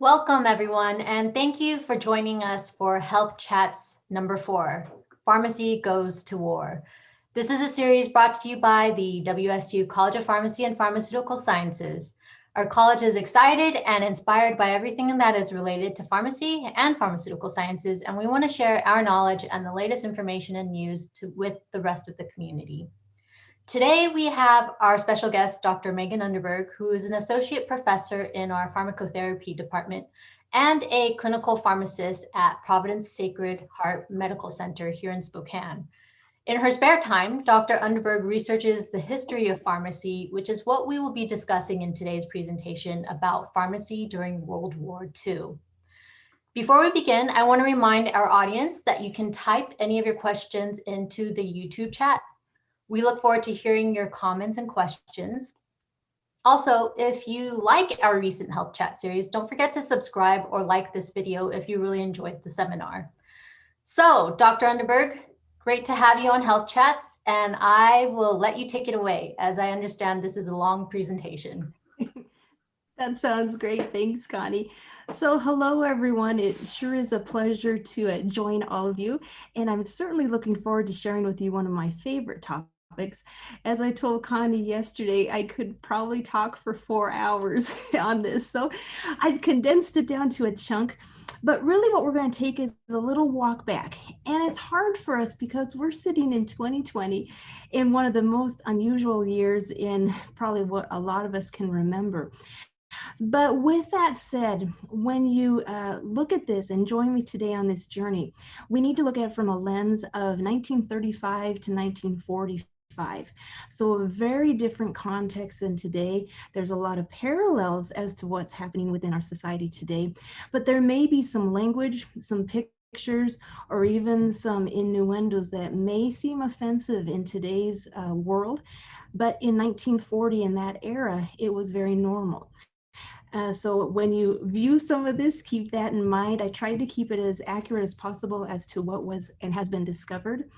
Welcome, everyone, and thank you for joining us for Health Chats number 4, Pharmacy Goes to War. This is a series brought to you by the WSU College of Pharmacy and Pharmaceutical Sciences. Our college is excited and inspired by everything that is related to pharmacy and pharmaceutical sciences, and we want to share our knowledge and the latest information and news with the rest of the community. Today, we have our special guest, Dr. Megan Undeberg, who is an associate professor in our pharmacotherapy department and a clinical pharmacist at Providence Sacred Heart Medical Center here in Spokane. In her spare time, Dr. Undeberg researches the history of pharmacy, which is what we will be discussing in today's presentation about pharmacy during World War II. Before we begin, I want to remind our audience that you can type any of your questions into the YouTube chat. We look forward to hearing your comments and questions. Also, if you like our recent Health Chat series, don't forget to subscribe or like this video if you really enjoyed the seminar. So, Dr. Undeberg, great to have you on Health Chats, and I will let you take it away, as I understand this is a long presentation. That sounds great. Thanks, Connie. So hello, everyone. It sure is a pleasure to join all of you. And I'm certainly looking forward to sharing with you one of my favorite topics. As I told Connie yesterday, I could probably talk for 4 hours on this. So I've condensed it down to a chunk. But really what we're going to take is a little walk back. And it's hard for us because we're sitting in 2020 in one of the most unusual years in probably what a lot of us can remember. But with that said, when you look at this and join me today on this journey, we need to look at it from a lens of 1935 to 1945. So a very different context than today. There's a lot of parallels as to what's happening within our society today, but there may be some language, some pictures, or even some innuendos that may seem offensive in today's world. But in 1940, in that era, it was very normal. So when you view some of this, keep that in mind. I tried to keep it as accurate as possible as to what was and has been discovered.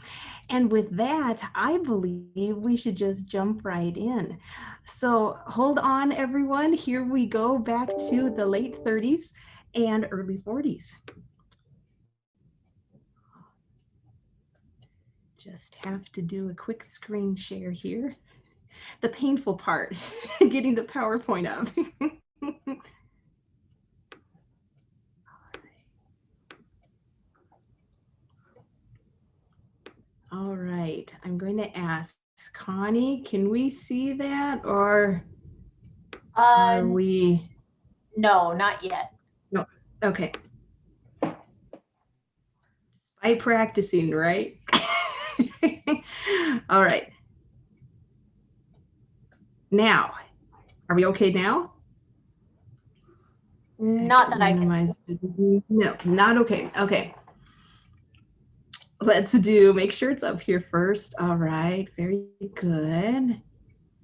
And with that, I believe we should just jump right in. So hold on, everyone. Here we go back to the late 30s and early 40s. Just have to do a quick screen share here. The painful part, getting the PowerPoint up. All right, I'm going to ask Connie, can we see that or are we? No, not yet. No, okay. By practicing, right? All right. Now, are we okay now? Not that I can. No, not okay. Okay. Let's make sure it's up here first. All right, very good.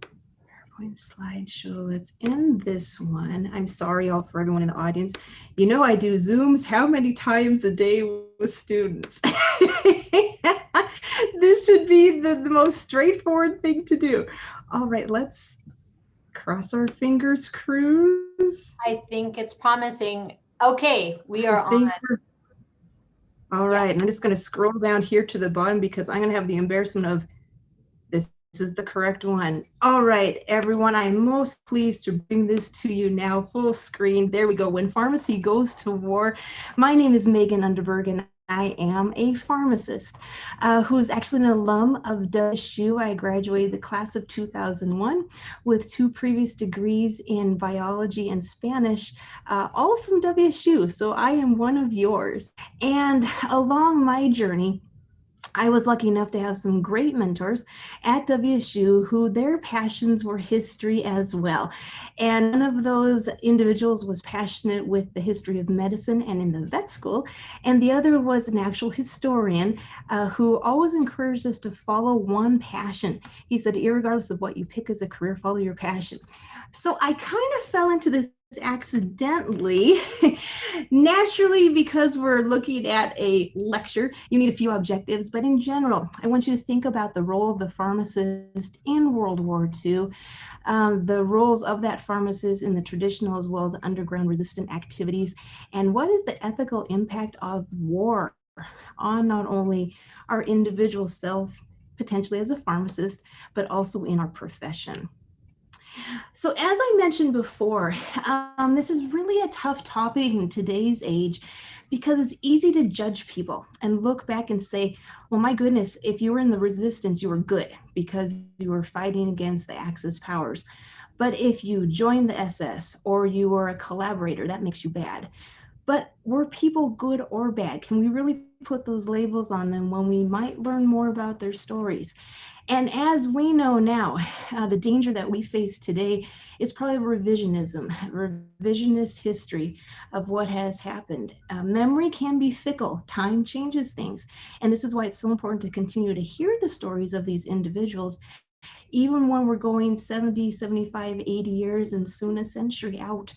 PowerPoint slideshow, let's end this one. I'm sorry all for everyone in the audience. You know I do Zooms how many times a day with students? This should be the most straightforward thing to do. All right, let's cross our fingers, cruise. I think it's promising. Okay, we are on. All right, I'm just going to scroll down here to the bottom because I'm going to have the embarrassment of this is the correct one. All right, everyone, I'm most pleased to bring this to you now, full screen. There we go. When pharmacy goes to war. My name is Megan Undeberg, and I am a pharmacist who is actually an alum of WSU. I graduated the class of 2001 with 2 previous degrees in biology and Spanish, all from WSU. So I am one of yours. And along my journey, I was lucky enough to have some great mentors at WSU who their passions were history as well. And one of those individuals was passionate with the history of medicine and in the vet school. And the other was an actual historian who always encouraged us to follow one passion. He said, irregardless of what you pick as a career, follow your passion. So I kind of fell into this accidentally. Naturally, because we're looking at a lecture, you need a few objectives, but in general, I want you to think about the role of the pharmacist in World War II, the roles of that pharmacist in the traditional as well as underground resistant activities, and what is the ethical impact of war on not only our individual self, potentially as a pharmacist, but also in our profession. So, as I mentioned before, this is really a tough topic in today's age because it's easy to judge people and look back and say, well, my goodness, if you were in the resistance, you were good because you were fighting against the Axis powers. But if you joined the SS or you were a collaborator, that makes you bad. But were people good or bad? Can we really put those labels on them when we might learn more about their stories? And as we know now, the danger that we face today is probably revisionism, revisionist history of what has happened. Memory can be fickle, time changes things. And this is why it's so important to continue to hear the stories of these individuals, even when we're going 70, 75, 80 years and soon a century out.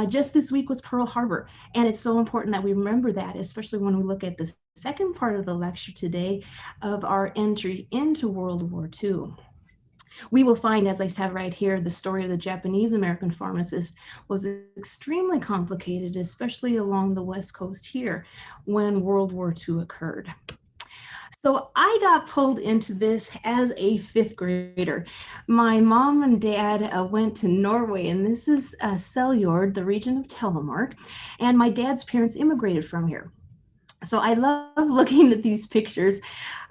Just this week was Pearl Harbor, and it's so important that we remember that, especially when we look at the second part of the lecture today of our entry into World War II. We will find, as I said right here, the story of the Japanese American pharmacist was extremely complicated, especially along the West Coast here when World War II occurred. So I got pulled into this as a fifth grader. My mom and dad went to Norway, and this is Cellular, the region of Telemark, and my dad's parents immigrated from here. So I love looking at these pictures.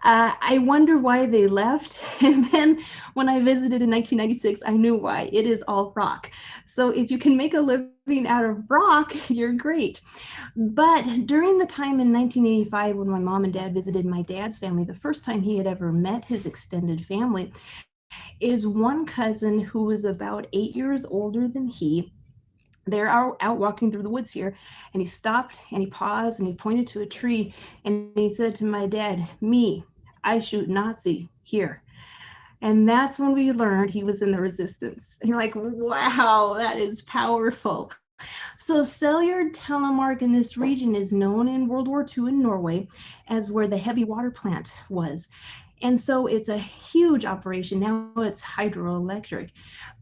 I wonder why they left. And then when I visited in 1996, I knew why. It is all rock. So if you can make a living out of rock, you're great. But during the time in 1985, when my mom and dad visited my dad's family, the first time he had ever met his extended family, is one cousin who was about 8 years older than he. They're out walking through the woods here, and he stopped and he paused and he pointed to a tree and he said to my dad, "Me, I shoot Nazi here." And that's when we learned he was in the resistance. And you're like, wow, that is powerful. So Cellular Telemark in this region is known in World War II in Norway as where the heavy water plant was. And so it's a huge operation. Now it's hydroelectric.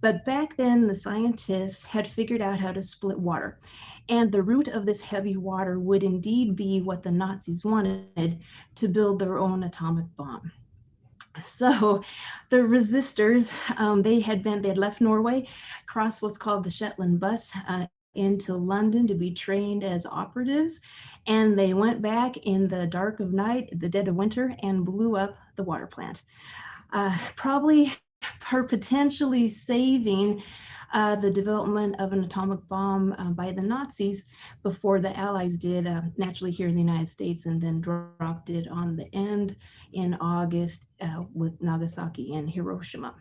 But back then, the scientists had figured out how to split water. And the root of this heavy water would indeed be what the Nazis wanted to build their own atomic bomb. So the resistors, they had left Norway, crossed what's called the Shetland bus into London to be trained as operatives. And they went back in the dark of night, the dead of winter, and blew up the water plant. Probably potentially saving the development of an atomic bomb by the Nazis before the Allies did, naturally here in the United States, and then dropped it on the end in August with Nagasaki and Hiroshima.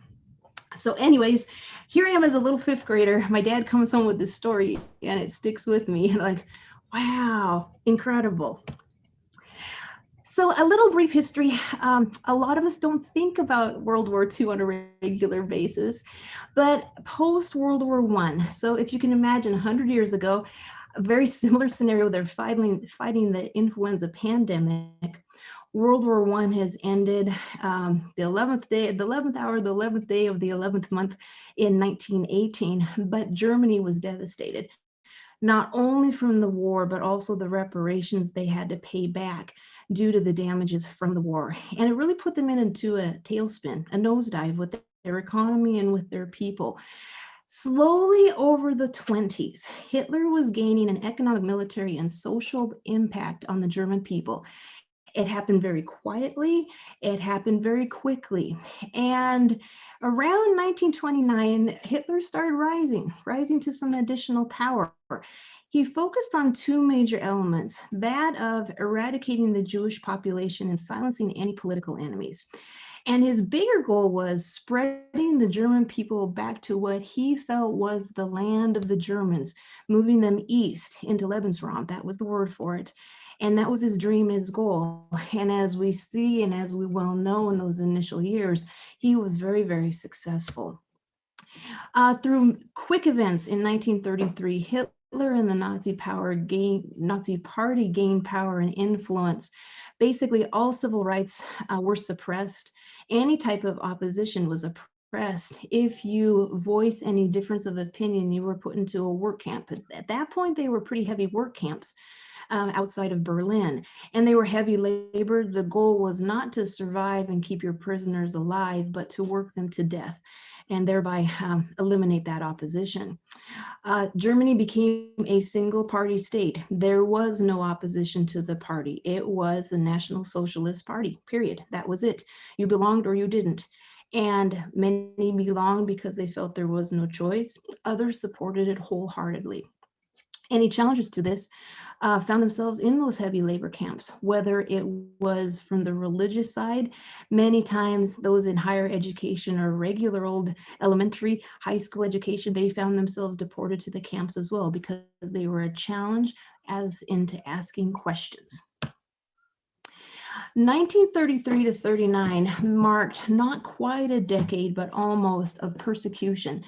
So anyways, here I am as a little fifth grader. My dad comes home with this story and it sticks with me. And like, wow, incredible. So a little brief history. A lot of us don't think about World War II on a regular basis, but post World War I. So if you can imagine 100 years ago, a very similar scenario, they're fighting the influenza pandemic. World War I has ended the 11th hour, the 11th day of the 11th month in 1918, but Germany was devastated, not only from the war, but also the reparations they had to pay back due to the damages from the war. And it really put them into a tailspin, a nosedive with their economy and with their people. Slowly over the 20s, Hitler was gaining an economic, military, and social impact on the German people. It happened very quietly. It happened very quickly. And around 1929, Hitler started rising to some additional power. He focused on two major elements, that of eradicating the Jewish population and silencing any political enemies. And his bigger goal was spreading the German people back to what he felt was the land of the Germans, moving them east into Lebensraum. That was the word for it. And that was his dream and his goal. And as we see, and as we well know in those initial years, he was very, very successful. Through quick events in 1933, Hitler and the Nazi Party gained power and influence. Basically, all civil rights were suppressed. Any type of opposition was oppressed. If you voice any difference of opinion, you were put into a work camp. At that point, they were pretty heavy work camps outside of Berlin, and they were heavy labor. The goal was not to survive and keep your prisoners alive, but to work them to death and thereby eliminate that opposition. Germany became a single party state. There was no opposition to the party. It was the National Socialist Party, period. That was it. You belonged or you didn't. And many belonged because they felt there was no choice. Others supported it wholeheartedly. Any challenges to this found themselves in those heavy labor camps, whether it was from the religious side. Many times those in higher education or regular old elementary, high school education, they found themselves deported to the camps as well because they were a challenge as into asking questions. 1933 to 39 marked not quite a decade, but almost, of persecution.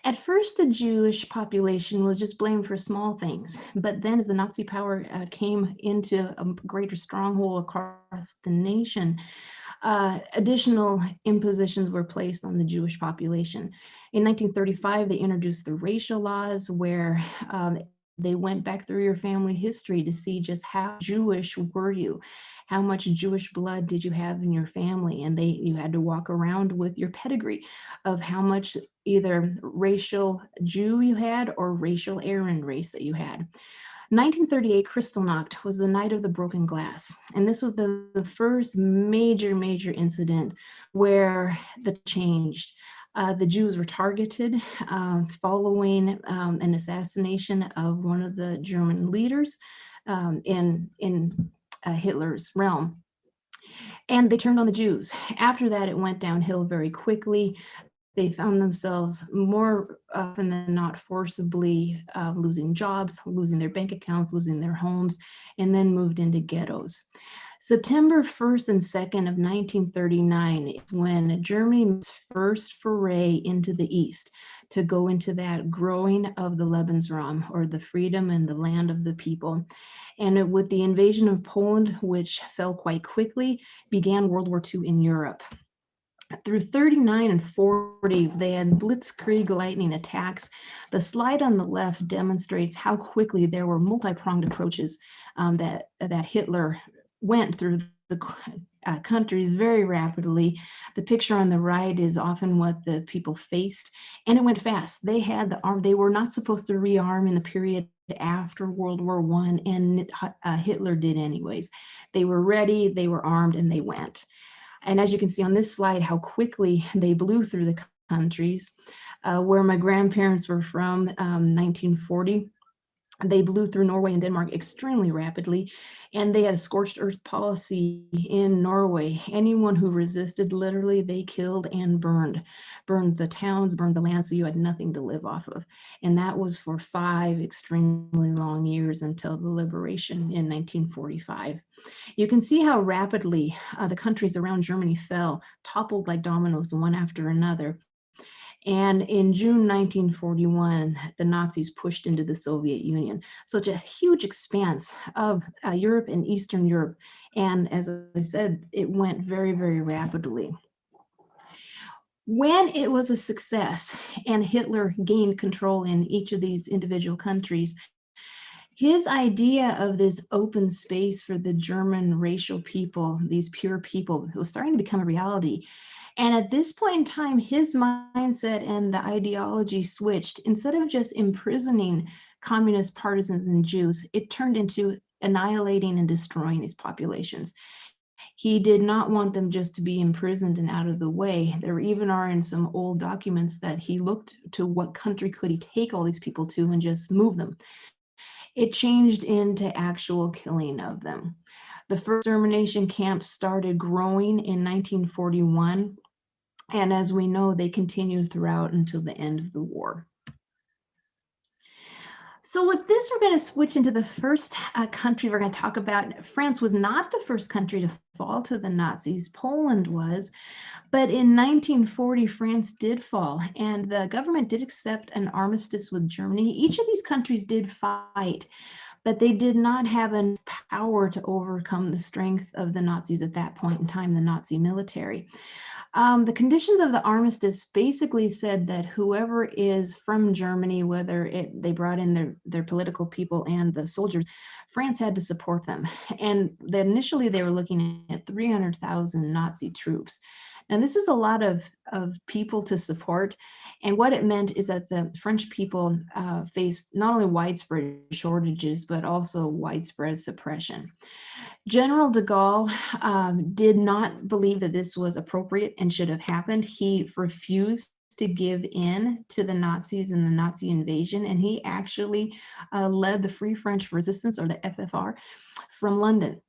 At first, the Jewish population was just blamed for small things, but then as the Nazi power came into a greater stronghold across the nation, additional impositions were placed on the Jewish population. In 1935, they introduced the racial laws where they went back through your family history to see just how Jewish were you. How much Jewish blood did you have in your family? And you had to walk around with your pedigree of how much either racial Jew you had or racial Aryan race that you had. 1938 Kristallnacht was the night of the broken glass. And this was the first major incident where the changed. The Jews were targeted following an assassination of one of the German leaders in Hitler's realm. And they turned on the Jews. After that, it went downhill very quickly. They found themselves more often than not forcibly losing jobs, losing their bank accounts, losing their homes, and then moved into ghettos. September 1st and 2nd of 1939 is when Germany's first foray into the East to go into that growing of the Lebensraum, or the freedom and the land of the people. And with the invasion of Poland, which fell quite quickly, began World War II in Europe. Through 39 and 40, they had Blitzkrieg lightning attacks. The slide on the left demonstrates how quickly there were multi-pronged approaches that Hitler went through the countries very rapidly. The picture on the right is often what the people faced, and it went fast. They had the arm. They were not supposed to rearm in the period after World War I, and Hitler did anyways. They were ready, they were armed, and they went. And as you can see on this slide, how quickly they blew through the countries. Where my grandparents were from, 1940, they blew through Norway and Denmark extremely rapidly, and they had a scorched earth policy in Norway. Anyone who resisted, literally, they killed and burned the towns, burned the land, so you had nothing to live off of. And that was for 5 extremely long years until the liberation in 1945. You can see how rapidly the countries around Germany fell, toppled like dominoes, one after another. And in June 1941, the Nazis pushed into the Soviet Union. Such a huge expanse of Europe and Eastern Europe. And as I said, it went very rapidly. When it was a success and Hitler gained control in each of these individual countries, his idea of this open space for the German racial people, these pure people, was starting to become a reality. And at this point in time, his mindset and the ideology switched. Instead of just imprisoning communist partisans and Jews, it turned into annihilating and destroying these populations. He did not want them just to be imprisoned and out of the way. There even are in some old documents that he looked to what country could he take all these people to and just move them. It changed into actual killing of them. The first extermination camps started growing in 1941. And as we know, they continued throughout until the end of the war. So with this, we're going to switch into the first country we're going to talk about. France was not the first country to fall to the Nazis. Poland was. But in 1940, France did fall, and the government did accept an armistice with Germany. Each of these countries did fight, but they did not have enough power to overcome the strength of the Nazis at that point in time, the Nazi military. The conditions of the armistice basically said that whoever is from Germany, whether they brought in their political people and the soldiers, France had to support them. And initially they were looking at 300,000 Nazi troops. And this is a lot of people to support. And what it meant is that the French people faced not only widespread shortages, but also widespread suppression. General de Gaulle did not believe that this was appropriate and should have happened. He refused to give in to the Nazis and the Nazi invasion, and he actually led the Free French Resistance, or the FFR, from London.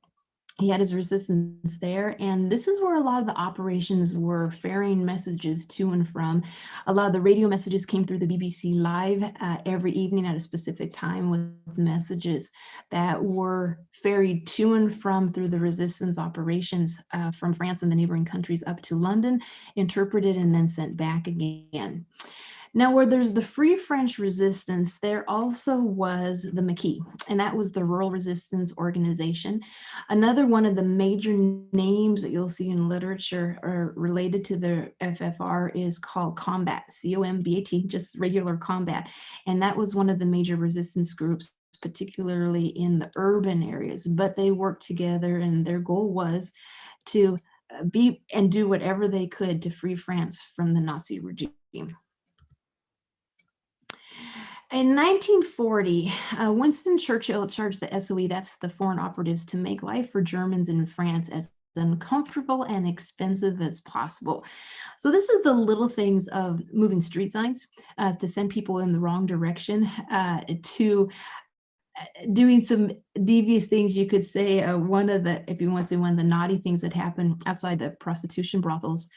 He had his resistance there, and this is where a lot of the operations were ferrying messages to and from. A lot of the radio messages came through the BBC Live every evening at a specific time, with messages that were ferried to and from through the resistance operations from France and the neighboring countries up to London, interpreted and then sent back again. Now, where there's the Free French Resistance, there also was the Maquis, and that was the Rural Resistance Organization. Another one of the major names that you'll see in literature or related to the FFR is called Combat, C-O-M-B-A-T, just regular combat. And that was one of the major resistance groups, particularly in the urban areas, but they worked together, and their goal was to be and do whatever they could to free France from the Nazi regime. In 1940, Winston Churchill charged the SOE, that's the foreign operatives, to make life for Germans in France as uncomfortable and expensive as possible. So this is the little things of moving street signs to send people in the wrong direction, to doing some devious things, you could say. One of the, if you want to say one of the naughty things that happened outside the prostitution brothels,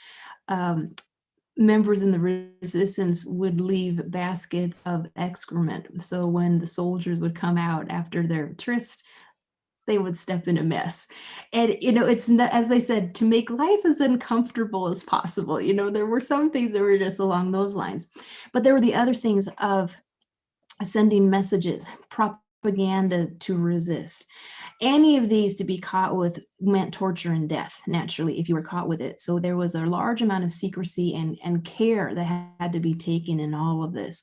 members in the resistance would leave baskets of excrement. So when the soldiers would come out after their tryst, they would step in a mess. And, it's not, as they said, to make life as uncomfortable as possible. There were some things that were just along those lines, but there were the other things of sending messages, propaganda to resist. Any of these to be caught with meant torture and death, naturally, if you were caught with it. So there was a large amount of secrecy and care that had to be taken in all of this.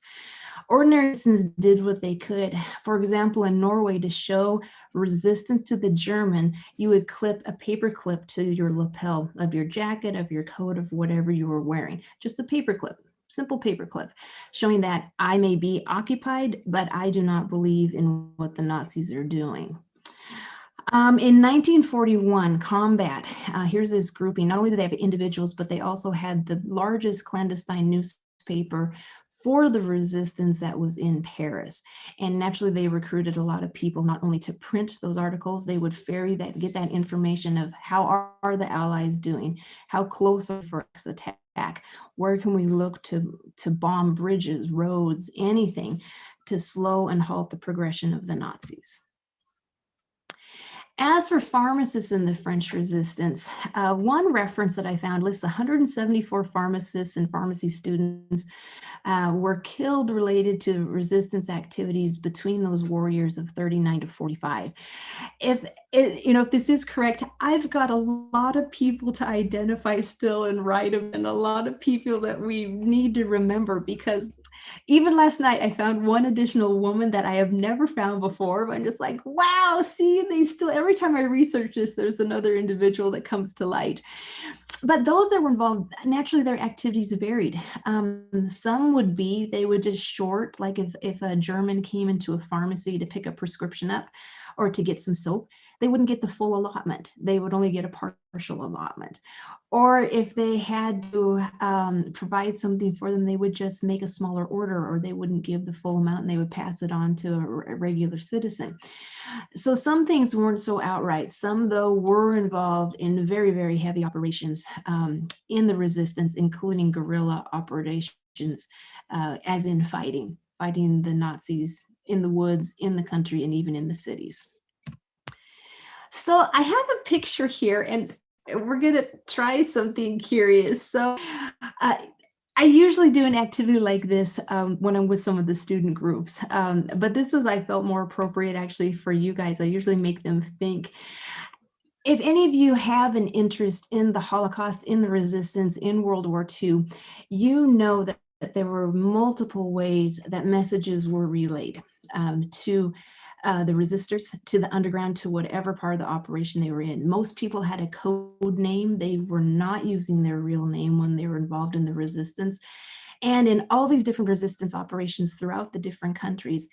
Ordinary citizens did what they could. For example, in Norway, to show resistance to the German, you would clip a paper clip to your lapel of your jacket, of your coat, of whatever you were wearing. Just a paper clip. Simple paperclip, showing that I may be occupied, but I do not believe in what the Nazis are doing. In 1941, Combat, here's this grouping. Not only did they have individuals, but they also had the largest clandestine newspaper for the resistance that was in Paris. And naturally, they recruited a lot of people, not only to print those articles, they would ferry that, get that information of how are the Allies doing? How close are for attack? Where can we look to bomb bridges, roads, anything to slow and halt the progression of the Nazis? As for pharmacists in the French resistance, one reference that I found lists 174 pharmacists and pharmacy students were killed related to resistance activities between those warriors of 39 to 45. If this is correct, I've got a lot of people to identify still and write them, and a lot of people that we need to remember, because even last night I found one additional woman that I have never found before. But I'm just like, wow, see, they still, every time I research this, there's another individual that comes to light. But those that were involved, naturally their activities varied. Some would be, they would just short, like if a German came into a pharmacy to pick a prescription up or to get some soap, they wouldn't get the full allotment. They would only get a partial allotment. Or if they had to provide something for them, they would just make a smaller order, or they wouldn't give the full amount and they would pass it on to a regular citizen. So some things weren't so outright. Some, though, were involved in very, very heavy operations in the resistance, including guerrilla operations, as in fighting the Nazis in the woods, in the country, and even in the cities. So I have a picture here, and we're going to try something curious. So I usually do an activity like this when I'm with some of the student groups, but this was, I felt, more appropriate actually for you guys. I usually make them think. If any of you have an interest in the Holocaust, in the resistance, in World War II, you know that there were multiple ways that messages were relayed to the resistors, to the underground, to whatever part of the operation they were in. Most people had a code name. They were not using their real name when they were involved in the resistance. And in all these different resistance operations throughout the different countries,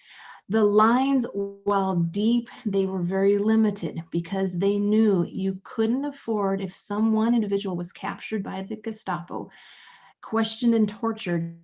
the lines, while deep, they were very limited because they knew you couldn't afford, if one individual was captured by the Gestapo, questioned and tortured,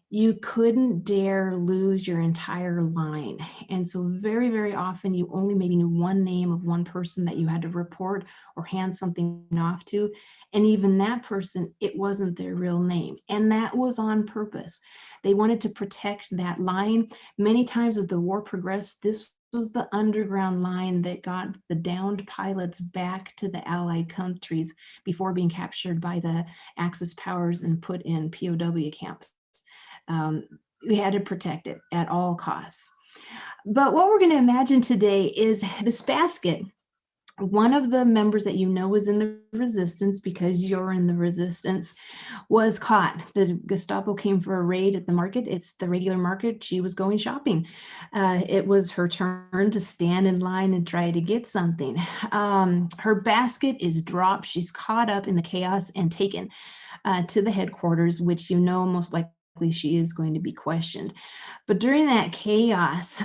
you couldn't dare lose your entire line. And so very, very often you only maybe knew one name of one person that you had to report or hand something off to. And even that person, it wasn't their real name. And that was on purpose. They wanted to protect that line. Many times as the war progressed, this was the underground line that got the downed pilots back to the Allied countries before being captured by the Axis powers and put in POW camps. We had to protect it at all costs. But what we're going to imagine today is this basket. One of the members that you know was in the resistance, because you're in the resistance, was caught. The Gestapo came for a raid at the market. It's the regular market. She was going shopping. It was her turn to stand in line and try to get something. Her basket is dropped. She's caught up in the chaos and taken to the headquarters, which you know most likely she is going to be questioned. But during that chaos,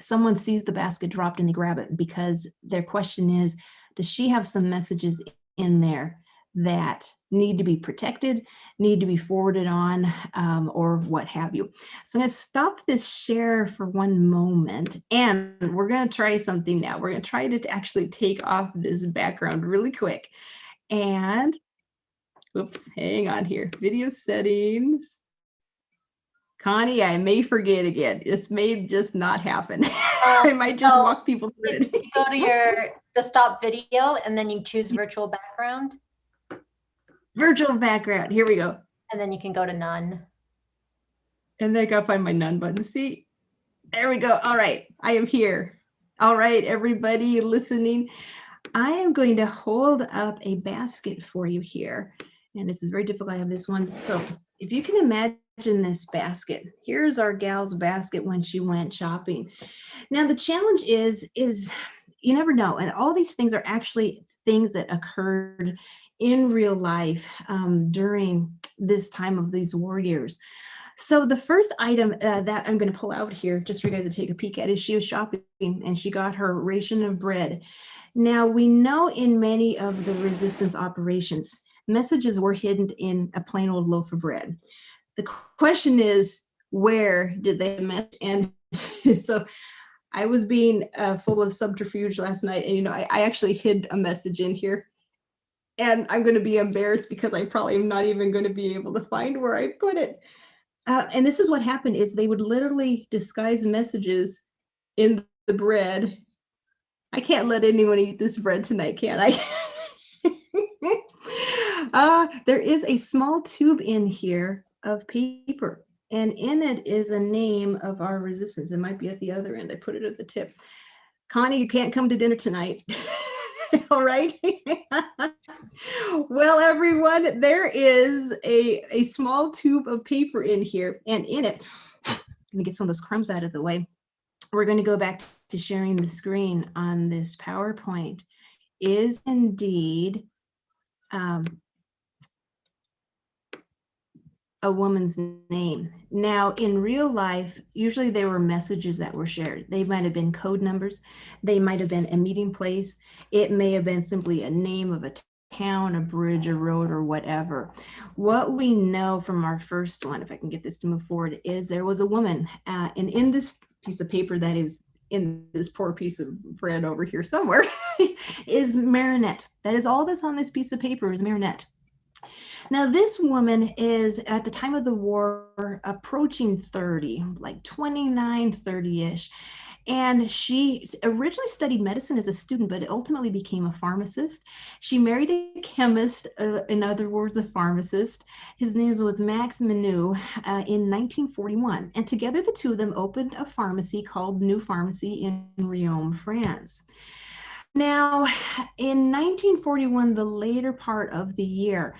someone sees the basket dropped and they grab it, because their question is, does she have some messages in there that need to be protected, need to be forwarded on, or what have you? So I'm going to stop this share for one moment, and we're going to try something now. We're going to try to actually take off this background really quick. And, oops, hang on here. Video settings. Connie, I may forget again. This may just not happen. I might just walk people through it. You go to the stop video, and then you choose virtual background. Virtual background. Here we go. And then you can go to none. And then I gotta find my none button. See, there we go. All right, I am here. All right, everybody listening, I am going to hold up a basket for you here. And this is very difficult. I have this one. So if you can imagine this basket, here's our gal's basket when she went shopping. Now the challenge is you never know, and all these things are actually things that occurred in real life during this time of these war years. So the first item that I'm going to pull out here, just for you guys to take a peek at, is she was shopping and she got her ration of bread. Now we know in many of the resistance operations, messages were hidden in a plain old loaf of bread. The question is, where did they mess? And so I was being full of subterfuge last night, and I actually hid a message in here, and I'm going to be embarrassed because I probably am not even going to be able to find where I put it. And this is what happened: is they would literally disguise messages in the bread. I can't let anyone eat this bread tonight, can I? There is a small tube in here of paper, and in it is a name of our resistance. It might be at the other end. I put it at the tip. Connie, you can't come to dinner tonight. All right. Well, everyone, there is a small tube of paper in here, and in it, let me get some of those crumbs out of the way. We're going to go back to sharing the screen on this PowerPoint. Is indeed a woman's name. Now, in real life, usually there were messages that were shared. They might have been code numbers. They might have been a meeting place. It may have been simply a name of a town, a bridge, a road, or whatever. What we know from our first one, if I can get this to move forward, is there was a woman, and in this piece of paper that is in this poor piece of bread over here somewhere, is Marinette. That is all that's on this piece of paper, is Marinette. Now, this woman is at the time of the war approaching 30, like 29, 30-ish. And she originally studied medicine as a student, but ultimately became a pharmacist. She married a chemist, in other words, a pharmacist. His name was Max Menu in 1941. And together, the two of them opened a pharmacy called New Pharmacy in Riom, France. Now, in 1941, the later part of the year,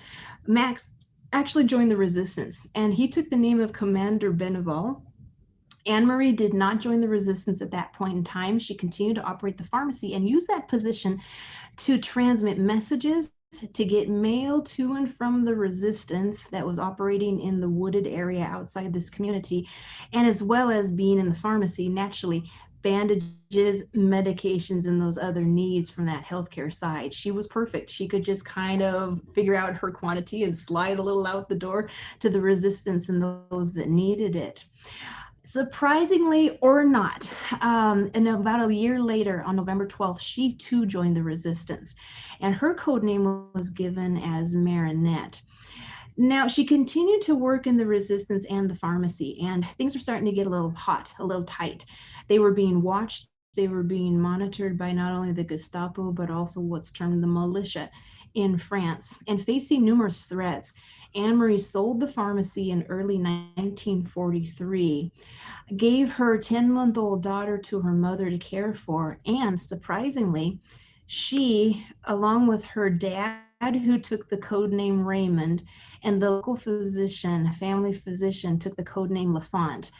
Max actually joined the resistance, and he took the name of Commander Beneval. Anne-Marie did not join the resistance at that point in time. She continued to operate the pharmacy and use that position to transmit messages, to get mail to and from the resistance that was operating in the wooded area outside this community, and as well as being in the pharmacy, naturally, bandages, medications, and those other needs from that healthcare side. She was perfect. She could just kind of figure out her quantity and slide a little out the door to the resistance and those that needed it. Surprisingly or not, and about a year later, on November 12th, she too joined the resistance, and her code name was given as Marinette. Now, she continued to work in the resistance and the pharmacy, and things were starting to get a little hot, a little tight. They were being watched, they were being monitored by not only the Gestapo, but also what's termed the militia in France, and facing numerous threats. Anne-Marie sold the pharmacy in early 1943, gave her 10-month-old daughter to her mother to care for, and surprisingly, she, along with her dad, who took the code name Raymond, and the local physician, family physician, took the code name Lafont,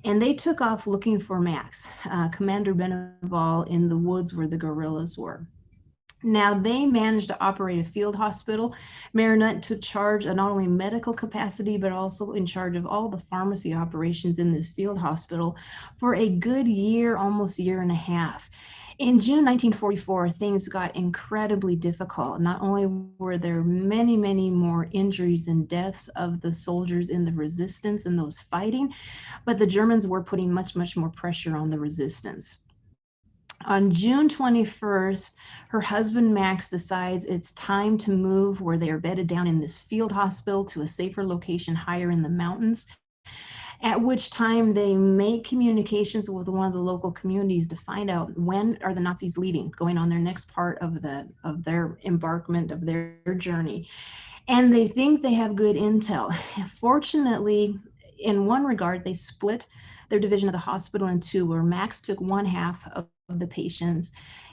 and they took off looking for Max, Commander Beneval, in the woods where the guerrillas were. Now, they managed to operate a field hospital. Marinette took charge of not only medical capacity, but also in charge of all the pharmacy operations in this field hospital for a good year, almost year and a half. In June 1944, things got incredibly difficult. Not only were there many, many more injuries and deaths of the soldiers in the resistance and those fighting, but the Germans were putting much, much more pressure on the resistance. On June 21st, her husband Max decides it's time to move where they are bedded down in this field hospital to a safer location higher in the mountains, at which time they make communications with one of the local communities to find out when are the Nazis leaving, going on their next part of their embarkment, of their journey. And they think they have good intel. Fortunately, in one regard, they split their division of the hospital in two, where Max took one half of the patients,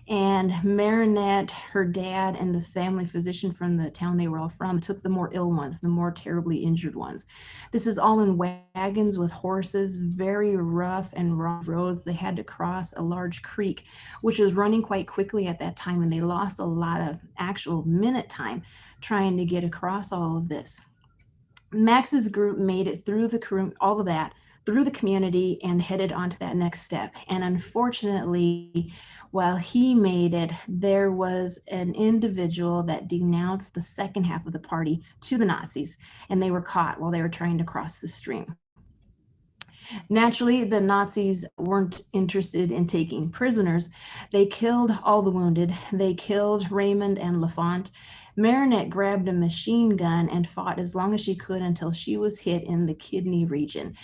and Marinette, her dad, and the family physician from the town they were all from took the more ill ones, the more terribly injured ones. This is all in wagons with horses, very rough and raw roads. They had to cross a large creek, which was running quite quickly at that time, and they lost a lot of actual minute time trying to get across all of this. Max's group made it through all of that, through the community, and headed on to that next step. And unfortunately, while he made it, there was an individual that denounced the second half of the party to the Nazis, and they were caught while they were trying to cross the stream. Naturally, the Nazis weren't interested in taking prisoners. They killed all the wounded. They killed Raymond and Lafont. Marinette grabbed a machine gun and fought as long as she could until she was hit in the kidney region.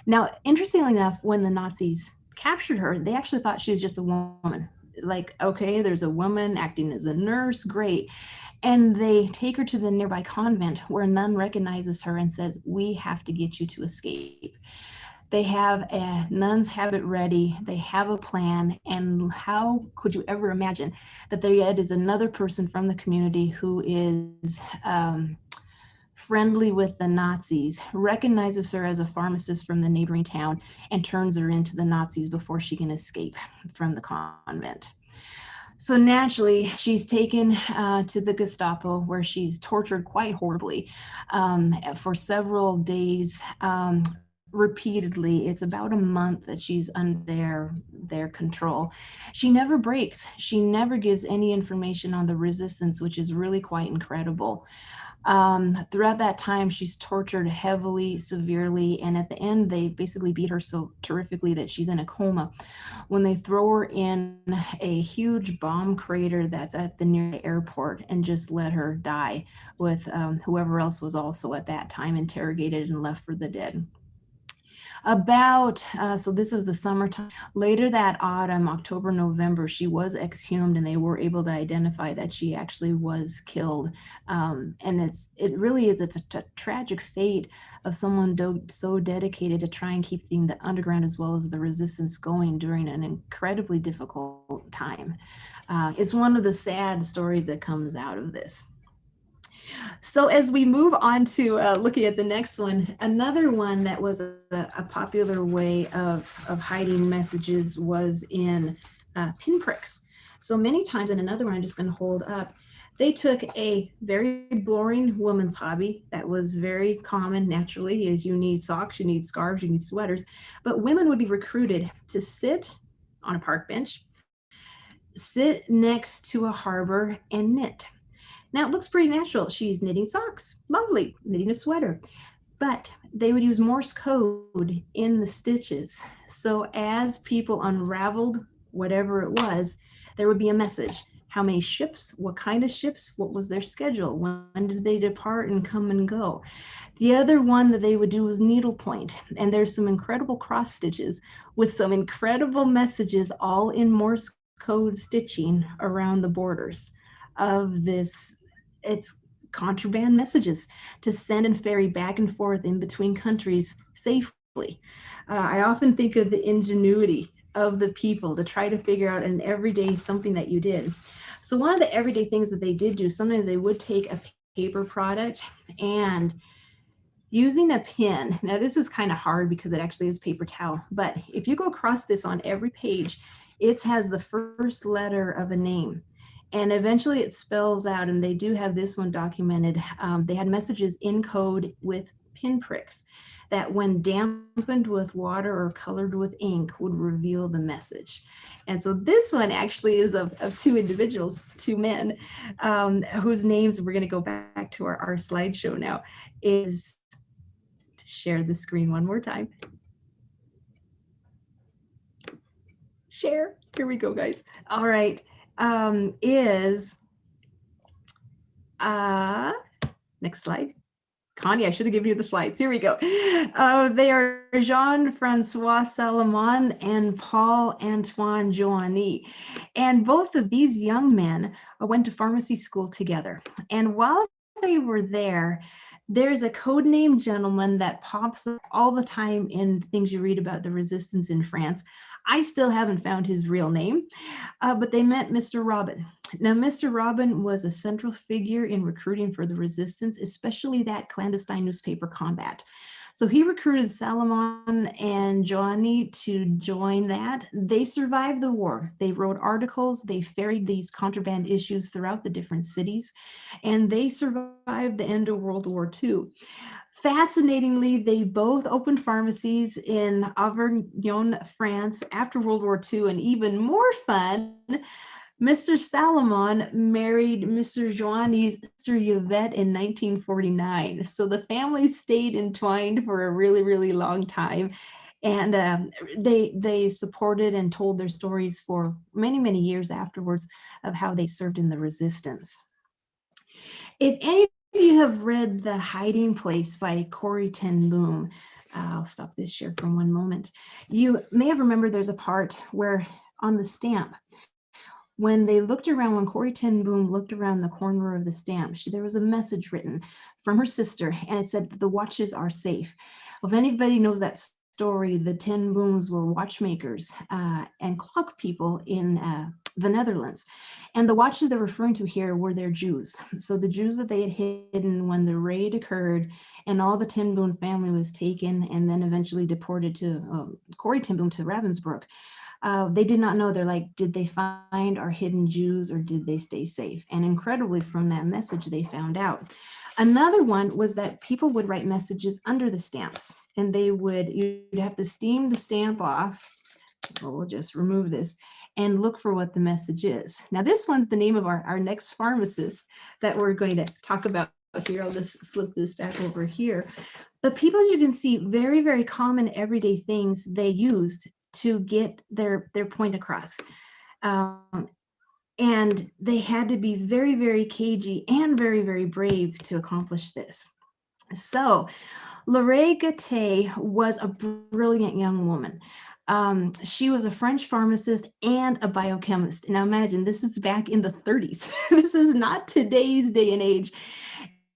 Now, interestingly enough, when the Nazis captured her, they actually thought she was just a woman. Like, okay, there's a woman acting as a nurse, great. And they take her to the nearby convent where a nun recognizes her and says, "We have to get you to escape." They have nuns have it ready. They have a plan. And how could you ever imagine that there yet is another person from the community who is friendly with the Nazis, recognizes her as a pharmacist from the neighboring town, and turns her into the Nazis before she can escape from the convent. So naturally, she's taken to the Gestapo, where she's tortured quite horribly for several days. Repeatedly. It's about a month that she's under their control. She never breaks. She never gives any information on the resistance, which is really quite incredible. Throughout that time, she's tortured heavily, severely, and at the end, they basically beat her so terrifically that she's in a coma. When they throw her in a huge bomb crater that's at the near airport and just let her die with whoever else was also at that time interrogated and left for the dead. So this is the summertime. Later that autumn, October, November, she was exhumed and they were able to identify that she actually was killed. And it's a tragic fate of someone so dedicated to try and keep the underground as well as the resistance going during an incredibly difficult time. It's one of the sad stories that comes out of this. So as we move on to looking at the next one, another one that was a popular way of hiding messages was in pinpricks. So many times, and another one I'm just going to hold up, they took a very boring woman's hobby that was very common naturally, is you need socks, you need scarves, you need sweaters, but women would be recruited to sit on a park bench, sit next to a harbor and knit. Now it looks pretty natural. She's knitting socks, lovely, knitting a sweater. But they would use Morse code in the stitches. So as people unraveled whatever it was, there would be a message. How many ships, what kind of ships, what was their schedule, when did they depart and come and go. The other one that they would do was needlepoint. And there's some incredible cross stitches with some incredible messages all in Morse code stitching around the borders of this. It's contraband messages to send and ferry back and forth in between countries safely. I often think of the ingenuity of the people to try to figure out an everyday something that you did. So one of the everyday things that they did do, sometimes they would take a paper product and using a pin. Now this is kind of hard because it actually is paper towel, but if you go across this on every page, it has the first letter of a name. And eventually it spells out, and they do have this one documented. They had messages in code with pinpricks that when dampened with water or colored with ink would reveal the message. And so this one actually is of two individuals, two men, whose names, we're gonna go back to our slideshow now, is to share the screen one more time. Share, here we go, guys. All right. Next slide. Connie, I should have given you the slides. Here we go. They are Jean-Francois Salomon and Paul-Antoine Joanny. And both of these young men went to pharmacy school together. And while they were there, there's a codename gentleman that pops up all the time in things you read about the resistance in France. I still haven't found his real name, but they met Mr. Robin. Now, Mr. Robin was a central figure in recruiting for the resistance, especially that clandestine newspaper combat. So he recruited Salomon and Joanny to join that. They survived the war. They wrote articles, they ferried these contraband issues throughout the different cities, and they survived the end of World War II. Fascinatingly, they both opened pharmacies in Auvergne, France after World War II, and even more fun, Mr. Salomon married Mr. Joanny's sister Yvette in 1949. So the family stayed entwined for a really, really long time. And they supported and told their stories for many, many years afterwards of how they served in the resistance. If any of you have read The Hiding Place by Corrie ten Boom, I'll stop this share for one moment. You may have remembered there's a part where on the stamp, when they looked around, when Corrie ten Boom looked around the corner of the stamp, there was a message written from her sister, and it said, "The watches are safe." Well, if anybody knows that story, the ten Booms were watchmakers and clock people in the Netherlands. And the watches they're referring to here were their Jews. So the Jews that they had hidden when the raid occurred and all the ten Boom family was taken and then eventually deported to Corrie ten Boom to Ravensbrück. They did not know. They're like, did they find our hidden Jews or did they stay safe? And incredibly, from that message, they found out. Another one was that people would write messages under the stamps, and you'd have to steam the stamp off. Well, we'll just remove this and look for what the message is. Now, this one's the name of our next pharmacist that we're going to talk about here. I'll just slip this back over here. But people, as you can see, very, very common everyday things they used to get their point across. And they had to be very, very cagey and very, very brave to accomplish this. So Lorraine Gate was a brilliant young woman. She was a French pharmacist and a biochemist. Now imagine, this is back in the 30s. This is not today's day and age.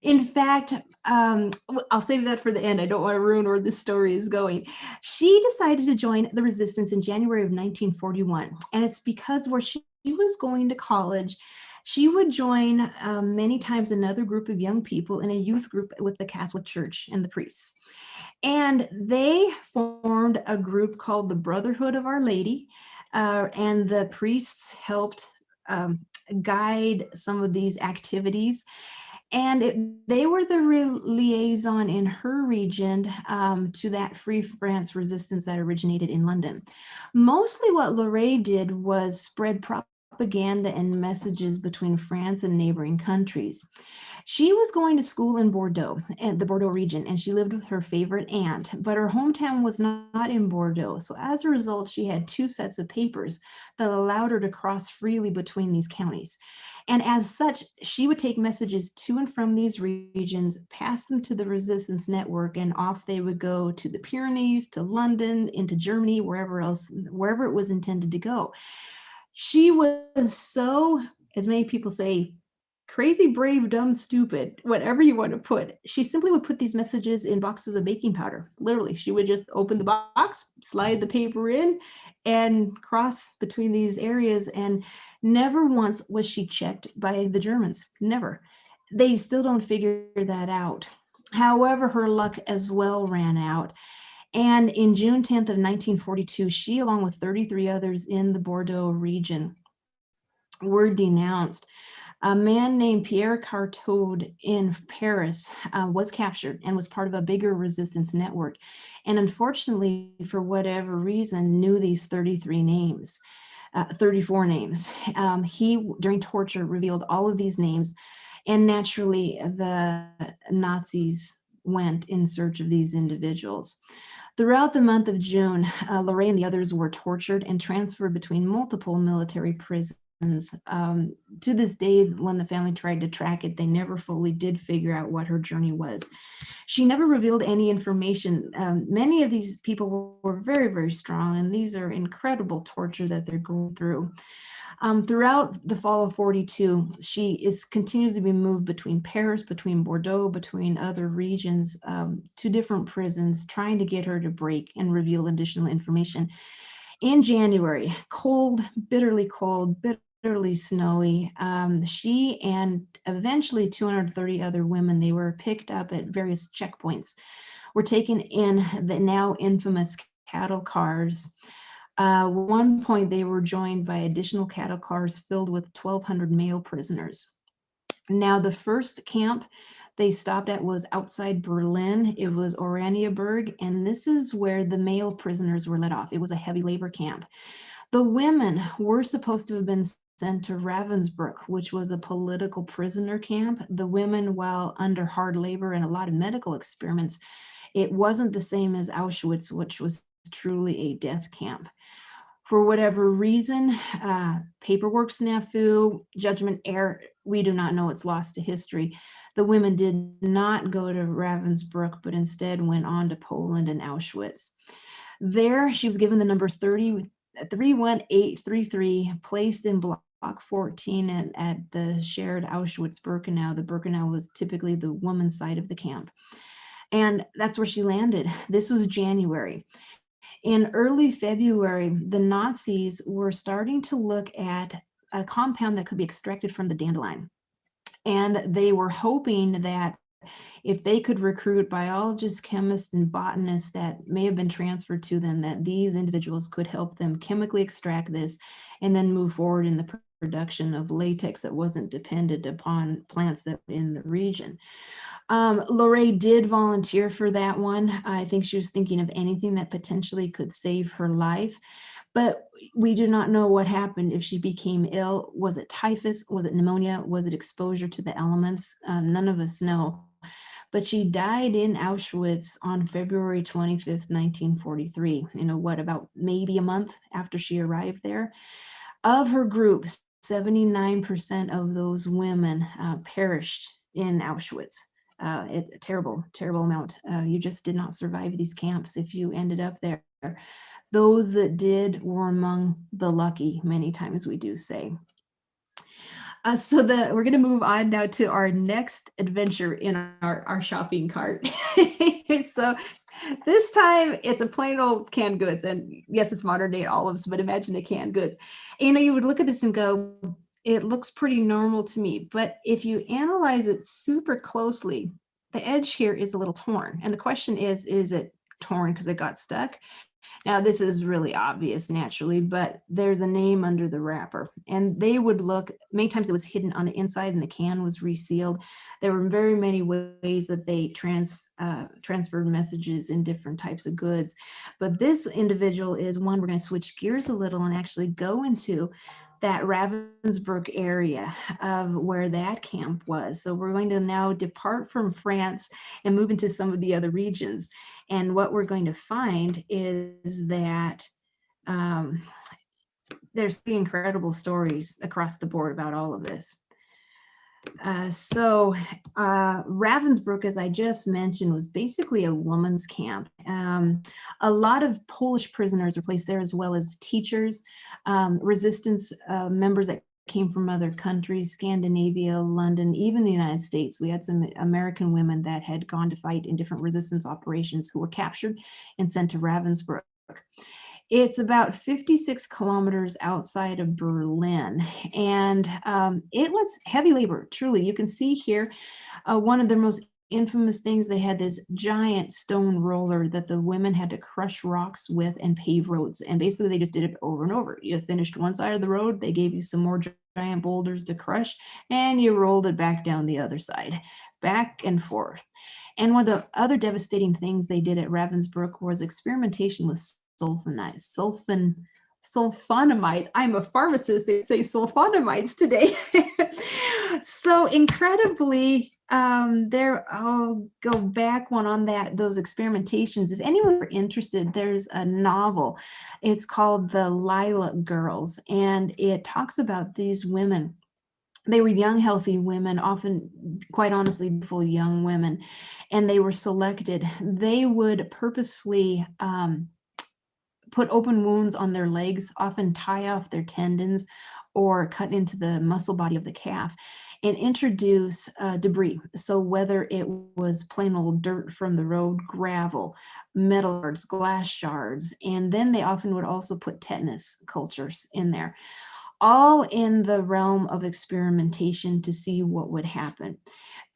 In fact, I'll save that for the end. I don't want to ruin where this story is going. She decided to join the resistance in January of 1941. And it's because where she was going to college, she would join many times another group of young people in a youth group with the Catholic Church and the priests. And they formed a group called the Brotherhood of Our Lady. And the priests helped guide some of these activities. And they were the liaison in her region to that Free France resistance that originated in London. Mostly what Lorraine did was spread propaganda and messages between France and neighboring countries. She was going to school in Bordeaux, the Bordeaux region, and she lived with her favorite aunt, but her hometown was not in Bordeaux. So as a result, she had 2 sets of papers that allowed her to cross freely between these counties. And as such, she would take messages to and from these regions, pass them to the resistance network, and off they would go to the Pyrenees, to London, into Germany, wherever it was intended to go. She was so, as many people say, crazy, brave, dumb, stupid, whatever you want to put. She simply would put these messages in boxes of baking powder. Literally, she would just open the box, slide the paper in, and cross between these areas. And never once was she checked by the Germans. Never. They still don't figure that out. However, her luck as well ran out. And in June 10th of 1942, she, along with 33 others in the Bordeaux region, were denounced. A man named Pierre Cartaud in Paris was captured and was part of a bigger resistance network. And unfortunately, for whatever reason, knew these 34 names. He, during torture, revealed all of these names. And naturally, the Nazis went in search of these individuals. Throughout the month of June, Lorraine and the others were tortured and transferred between multiple military prisons. To this day, when the family tried to track it, they never fully did figure out what her journey was. She never revealed any information. Many of these people were very, very strong, and these are incredible torture that they're going through. Throughout the fall of 42, she continues to be moved between Paris, between Bordeaux, between other regions, to different prisons, trying to get her to break and reveal additional information. In January, cold, bitterly snowy, she and eventually 230 other women, they were picked up at various checkpoints, were taken in the now infamous cattle cars. One point, they were joined by additional cattle cars filled with 1,200 male prisoners. Now, the first camp they stopped at was outside Berlin. It was Oranienburg, and this is where the male prisoners were let off. It was a heavy labor camp. The women were supposed to have been sent to Ravensbrück, which was a political prisoner camp. The women, while under hard labor and a lot of medical experiments, it wasn't the same as Auschwitz, which was truly a death camp. For whatever reason, paperwork snafu, judgment error, we do not know, it's lost to history. The women did not go to Ravensbrück, but instead went on to Poland and Auschwitz. There, she was given the number 31833, placed in block 14 at the shared Auschwitz-Birkenau. The Birkenau was typically the woman's side of the camp. And that's where she landed. This was January. In early February, the Nazis were starting to look at a compound that could be extracted from the dandelion. And they were hoping that if they could recruit biologists, chemists, and botanists that may have been transferred to them, that these individuals could help them chemically extract this and then move forward in the production of latex that wasn't dependent upon plants that were in the region. Lorraine did volunteer for that one. I think she was thinking of anything that potentially could save her life. But we do not know what happened if she became ill. Was it typhus? Was it pneumonia? Was it exposure to the elements? None of us know. But she died in Auschwitz on February 25th, 1943. About maybe a month after she arrived there. Of her group, 79% of those women perished in Auschwitz. It's a terrible, terrible amount. You just did not survive these camps if you ended up there. Those that did were among the lucky, many times we do say. We're going to move on now to our next adventure in our shopping cart. So this time it's a plain old canned goods. And yes, it's modern day olives, but imagine a canned goods. And, you would look at this and go, it looks pretty normal to me. But if you analyze it super closely, the edge here is a little torn. And the question is it torn because it got stuck? Now, this is really obvious naturally, but there's a name under the wrapper, and they would look, many times it was hidden on the inside and the can was resealed. There were very many ways that they transferred messages in different types of goods. But this individual is one, we're going to switch gears a little and actually go into that Ravensbrück area of where that camp was. So we're going to now depart from France and move into some of the other regions. And what we're going to find is that there's three incredible stories across the board about all of this. Ravensbrück, as I just mentioned, was basically a woman's camp. A lot of Polish prisoners were placed there, as well as teachers, resistance members that came from other countries, Scandinavia, London, even the United States. We had some American women that had gone to fight in different resistance operations who were captured and sent to Ravensbrück. It's about 56 kilometers outside of Berlin, and it was heavy labor, truly. You can see here one of the most infamous things, they had this giant stone roller that the women had to crush rocks with and pave roads. And basically they just did it over and over. You finished one side of the road, they gave you some more giant boulders to crush, and you rolled it back down the other side, back and forth. And one of the other devastating things they did at Ravensbrück was experimentation with sulfonamides. I'm a pharmacist, they say sulfonamides today. So incredibly, I'll go back one on those experimentations. If anyone were interested, there's a novel. It's called The Lilac Girls, and it talks about these women. They were young, healthy women, often, quite honestly, beautiful young women, and they were selected. They would purposefully put open wounds on their legs, often tie off their tendons or cut into the muscle body of the calf, and introduce debris. So whether it was plain old dirt from the road, gravel, metal shards, glass shards, and then they often would also put tetanus cultures in there, all in the realm of experimentation to see what would happen.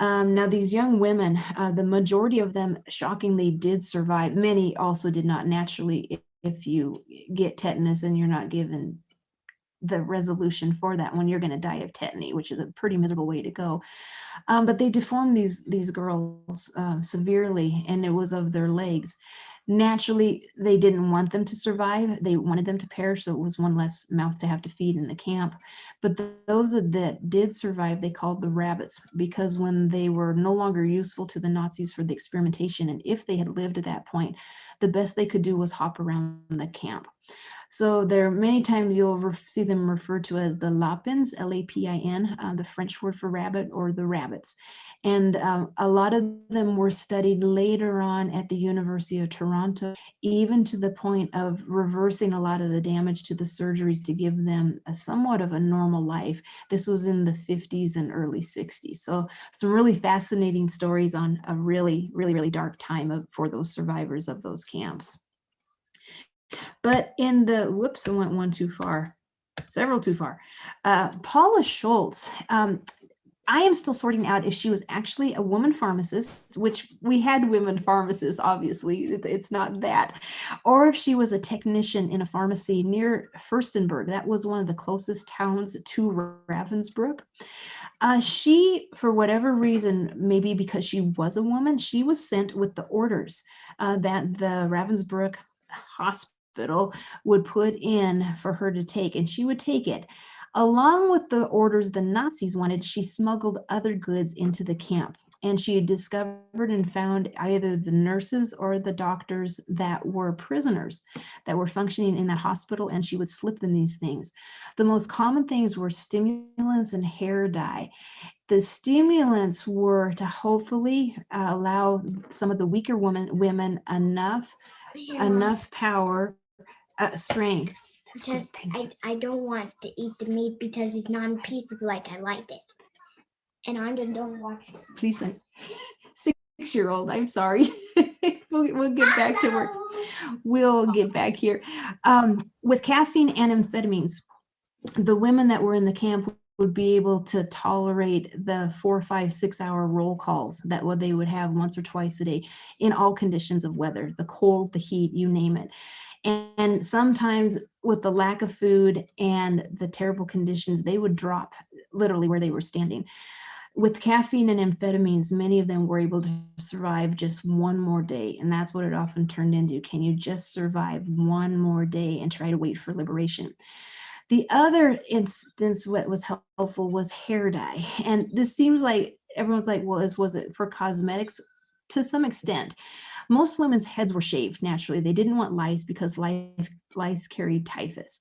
Now, these young women, the majority of them, shockingly, did survive. Many also did not naturally. If you get tetanus and you're not given the resolution for that one, you're going to die of tetany, which is a pretty miserable way to go. But they deformed these girls severely, and it was of their legs. Naturally, they didn't want them to survive. They wanted them to perish, so it was one less mouth to have to feed in the camp. But those that did survive, they called the rabbits, because when they were no longer useful to the Nazis for the experimentation, and if they had lived at that point, the best they could do was hop around the camp. So there, many times you'll see them referred to as the Lapins, L-A-P-I-N, the French word for rabbit, or the rabbits. And a lot of them were studied later on at the University of Toronto, even to the point of reversing a lot of the damage to the surgeries to give them a somewhat of a normal life. This was in the 50s and early 60s. So some really fascinating stories on a really, really, really dark time for those survivors of those camps. But in the, whoops, I went one too far, several too far. Paula Schultz, I am still sorting out if she was actually a woman pharmacist, which we had women pharmacists, obviously, it's not that, or if she was a technician in a pharmacy near Fürstenberg. That was one of the closest towns to Ravensbrück. She, for whatever reason, maybe because she was a woman, she was sent with the orders that the Ravensbrück hospital hospital would put in for her to take, and she would take it. Along with the orders the Nazis wanted, she smuggled other goods into the camp. And she had discovered and found either the nurses or the doctors that were prisoners that were functioning in that hospital, and she would slip them these things. The most common things were stimulants and hair dye. The stimulants were to hopefully allow some of the weaker women enough power, strength. Just I don't want to eat the meat because it's not in pieces like I like it. And I don't watch it. Please, 6-year-old, I'm sorry. We'll get back to work. We'll get back here. With caffeine and amphetamines, the women that were in the camp would be able to tolerate the 4, 5, 6 hour roll calls that they would have once or twice a day in all conditions of weather, the cold, the heat, you name it. And sometimes with the lack of food and the terrible conditions, they would drop literally where they were standing. With caffeine and amphetamines, many of them were able to survive just one more day. And that's what it often turned into. Can you just survive one more day and try to wait for liberation? The other instance what was helpful was hair dye. And this seems like everyone's like, well, was it for cosmetics? To some extent. Most women's heads were shaved naturally. They didn't want lice because lice carried typhus.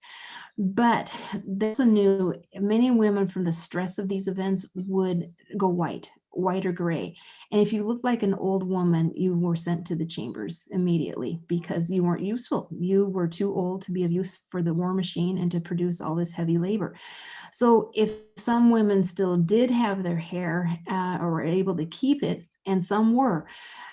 But they also knew many women from the stress of these events would go white or gray. And if you looked like an old woman, you were sent to the chambers immediately because you weren't useful. You were too old to be of use for the war machine and to produce all this heavy labor. So if some women still did have their hair or were able to keep it, and some were,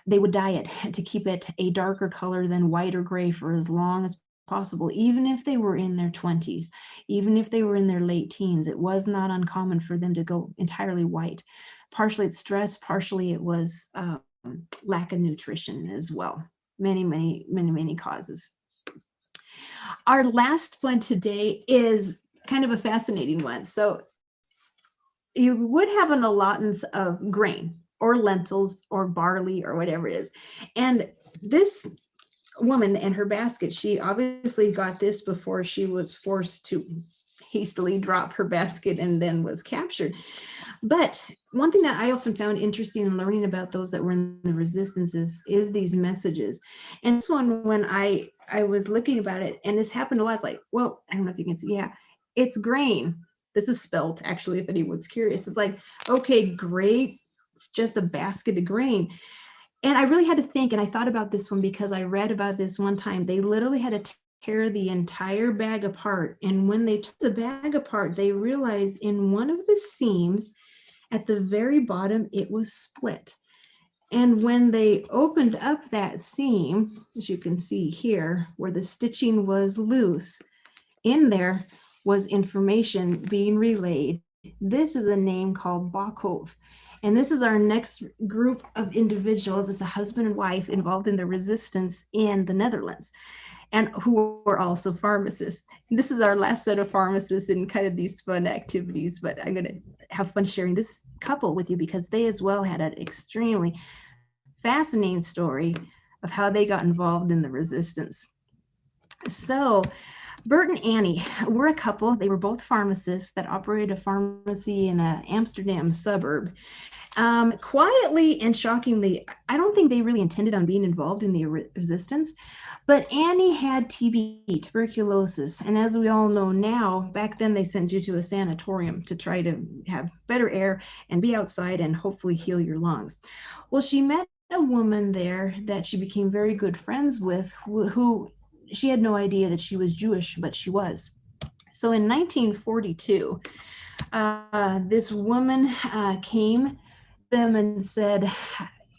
they would dye it to keep it a darker color than white or gray for as long as possible, even if they were in their 20s, even if they were in their late teens. It was not uncommon for them to go entirely white. Partially it's stress, partially it was lack of nutrition as well. Many causes. Our last one today is kind of a fascinating one. So you would have an allotment of grain or lentils or barley or whatever it is. And this woman and her basket, she obviously got this before she was forced to hastily drop her basket and then was captured. But one thing that I often found interesting in learning about those that were in the resistance is these messages. And this one, when I was looking about it, and this happened a lot, I was like, well, I don't know if you can see, yeah, it's grain. This is spelt, actually, if anyone's curious. It's like, okay, great. It's just a basket of grain. And I really had to think, and I thought about this one because I read about this one time. They literally had to tear the entire bag apart. And when they took the bag apart, they realized in one of the seams at the very bottom, it was split. And when they opened up that seam, as you can see here, where the stitching was loose, in there was information being relayed. This is a name called Bakov. And this is our next group of individuals. It's a husband and wife involved in the resistance in the Netherlands, and who were also pharmacists. And this is our last set of pharmacists in kind of these fun activities, but I'm gonna have fun sharing this couple with you because they as well had an extremely fascinating story of how they got involved in the resistance. So Bert and Annie were a couple. They were both pharmacists that operated a pharmacy in an Amsterdam suburb. Quietly and shockingly, I don't think they really intended on being involved in the resistance, but Annie had TB, tuberculosis. And as we all know now, back then they sent you to a sanatorium to try to have better air and be outside and hopefully heal your lungs. Well, she met a woman there that she became very good friends with, who she had no idea that she was Jewish, but she was. So in 1942, this woman came to them and said,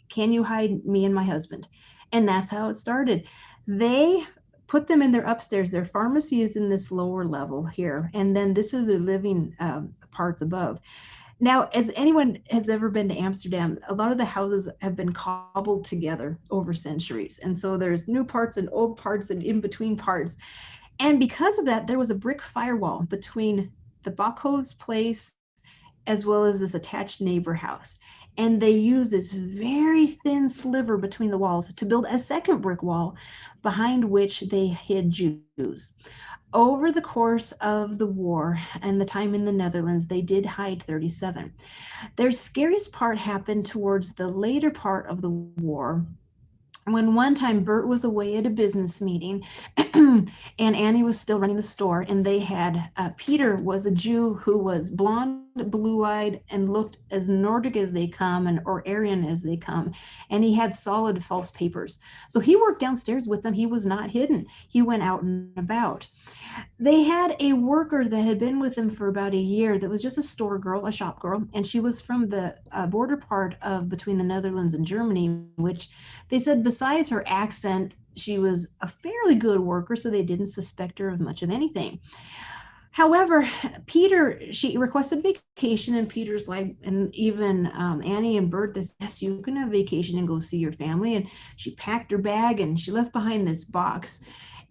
can you hide me and my husband? And that's how it started. They put them in their upstairs. Their pharmacy is in this lower level here. And then this is the living parts above. Now, as anyone has ever been to Amsterdam, a lot of the houses have been cobbled together over centuries. And so there's new parts and old parts and in between parts. And because of that, there was a brick firewall between the Bakos place as well as this attached neighbor house. and they used this very thin sliver between the walls to build a second brick wall behind which they hid Jews. Over the course of the war and the time in the Netherlands, they did hide 37. Their scariest part happened towards the later part of the war, when one time Bert was away at a business meeting and Annie was still running the store, and they had Peter was a Jew who was blonde, blue-eyed, and looked as Nordic as they come, or Aryan as they come, and he had solid false papers. So he worked downstairs with them. He was not hidden. He went out and about. They had a worker that had been with them for about a year that was just a store girl, a shop girl, and she was from the border part of between the Netherlands and Germany, which they said besides her accent, she was a fairly good worker, so they didn't suspect her of much of anything. However, she requested vacation, and Peter's like, and even Annie and Bert, this, yes, you can have vacation and go see your family. And she packed her bag and she left behind this box.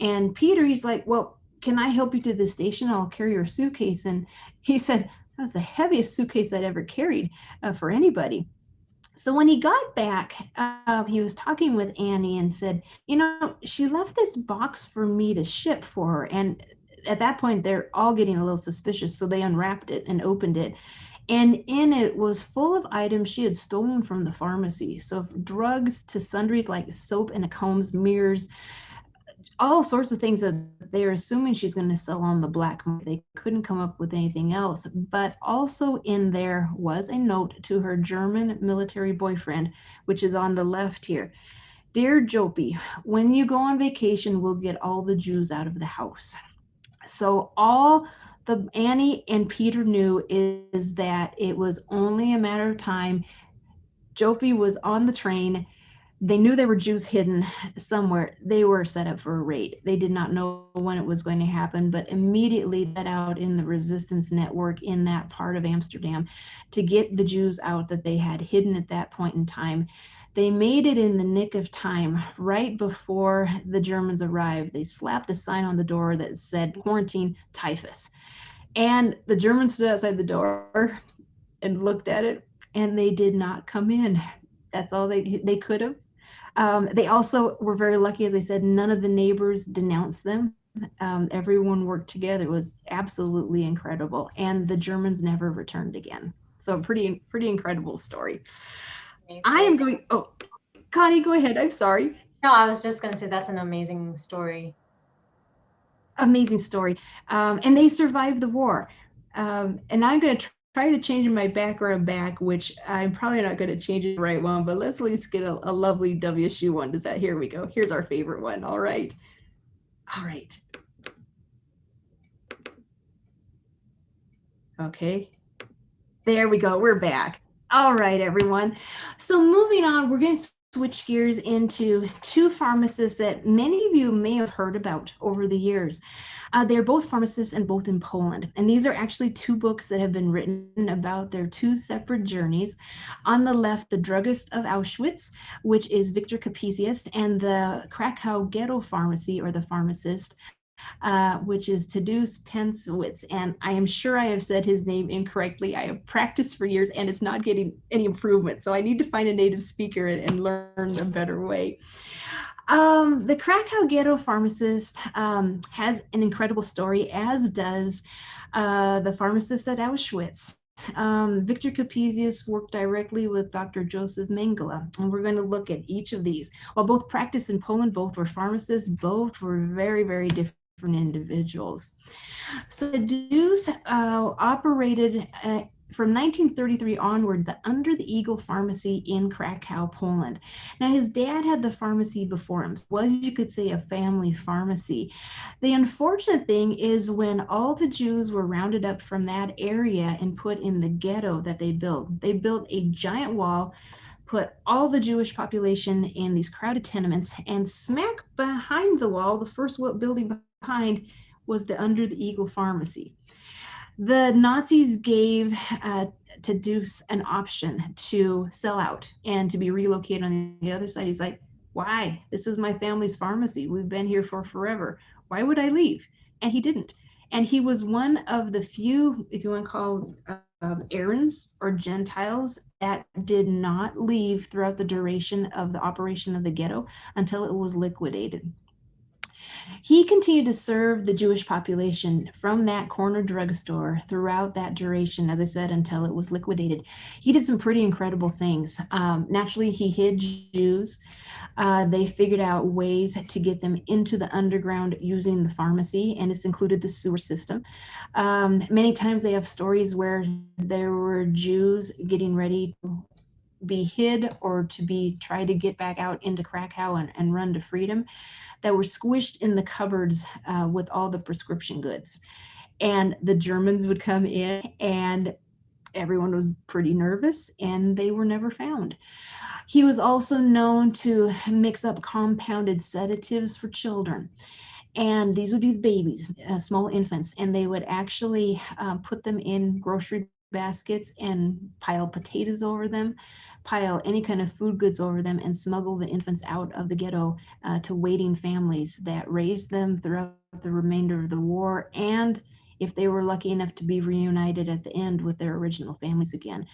And Peter, he's like, well, can I help you to the station? I'll carry your suitcase. And he said, that was the heaviest suitcase I'd ever carried for anybody. So when he got back, he was talking with Annie and said, she left this box for me to ship for her. And at that point, they're all getting a little suspicious. So they unwrapped it and opened it. And in it was full of items she had stolen from the pharmacy. So drugs to sundries like soap and combs, mirrors, all sorts of things that they're assuming she's going to sell on the black market. They couldn't come up with anything else. But also in there was a note to her German military boyfriend, which is on the left here. Dear Jopi, when you go on vacation, we'll get all the Jews out of the house. So all the Annie and Peter knew is that it was only a matter of time. Jopi was on the train. They knew there were Jews hidden somewhere. They were set up for a raid. They did not know when it was going to happen, but immediately set out in the resistance network in that part of Amsterdam to get the Jews out that they had hidden at that point in time. They made it in the nick of time, right before the Germans arrived. They slapped a sign on the door that said quarantine typhus. And the Germans stood outside the door and looked at it, and they did not come in. That's all they could have. They also were very lucky, as I said, none of the neighbors denounced them. Everyone worked together. It was absolutely incredible. And the Germans never returned again. So a pretty incredible story. I am going, oh, Connie, go ahead. I'm sorry. No, I was just going to say that's an amazing story. Amazing story. And they survived the war. And I'm going to try to change my background back, which I'm probably not going to change the right one, but let's at least get a lovely WSU one. Here we go. Here's our favorite one. All right. Okay. There we go. We're back. All right, everyone. So moving on, we're going to switch gears into two pharmacists that many of you may have heard about over the years. They're both pharmacists and both in Poland. And these are actually two books that have been written about their two separate journeys. On the left, The Druggist of Auschwitz, which is Victor Kapesius, and the Krakow Ghetto Pharmacy, or the Pharmacist, which is Tadeusz Pensowitz. And I am sure I have said his name incorrectly. I have practiced for years and it's not getting any improvement. So I need to find a native speaker and learn a better way. The Krakow Ghetto Pharmacist has an incredible story, as does the Pharmacist at Auschwitz. Victor Kapesius worked directly with Dr. Joseph Mengele, and we're going to look at each of these. While both practiced in Poland, both were pharmacists, both were very, very different individuals. So Tadeusz operated from 1933 onward the Under the Eagle Pharmacy in Krakow, Poland. Now his dad had the pharmacy before him, so was, you could say, a family pharmacy. The unfortunate thing is when all the Jews were rounded up from that area and put in the ghetto that they built a giant wall, put all the Jewish population in these crowded tenements, and smack behind the wall, the first building behind, was the Under the Eagle Pharmacy. The Nazis gave Tadeusz an option to sell out and to be relocated on the other side. He's like, why? This is my family's pharmacy. We've been here for forever. Why would I leave? And he didn't. And he was one of the few, if you want to call Aryans or Gentiles that did not leave throughout the duration of the operation of the ghetto until it was liquidated. He continued to serve the Jewish population from that corner drugstore throughout that duration, as I said, until it was liquidated. He did some pretty incredible things. Naturally, he hid Jews. They figured out ways to get them into the underground using the pharmacy, and this included the sewer system. Many times they have stories where there were Jews getting ready to be hid or to be tried to get back out into Krakow and run to freedom, that were squished in the cupboards with all the prescription goods. And the Germans would come in and everyone was pretty nervous and they were never found. He was also known to mix up compounded sedatives for children. And these would be babies, small infants, and they would actually put them in grocery baskets and pile potatoes over them, pile any kind of food goods over them, and smuggle the infants out of the ghetto to waiting families that raised them throughout the remainder of the war, and if they were lucky enough to be reunited at the end with their original families again.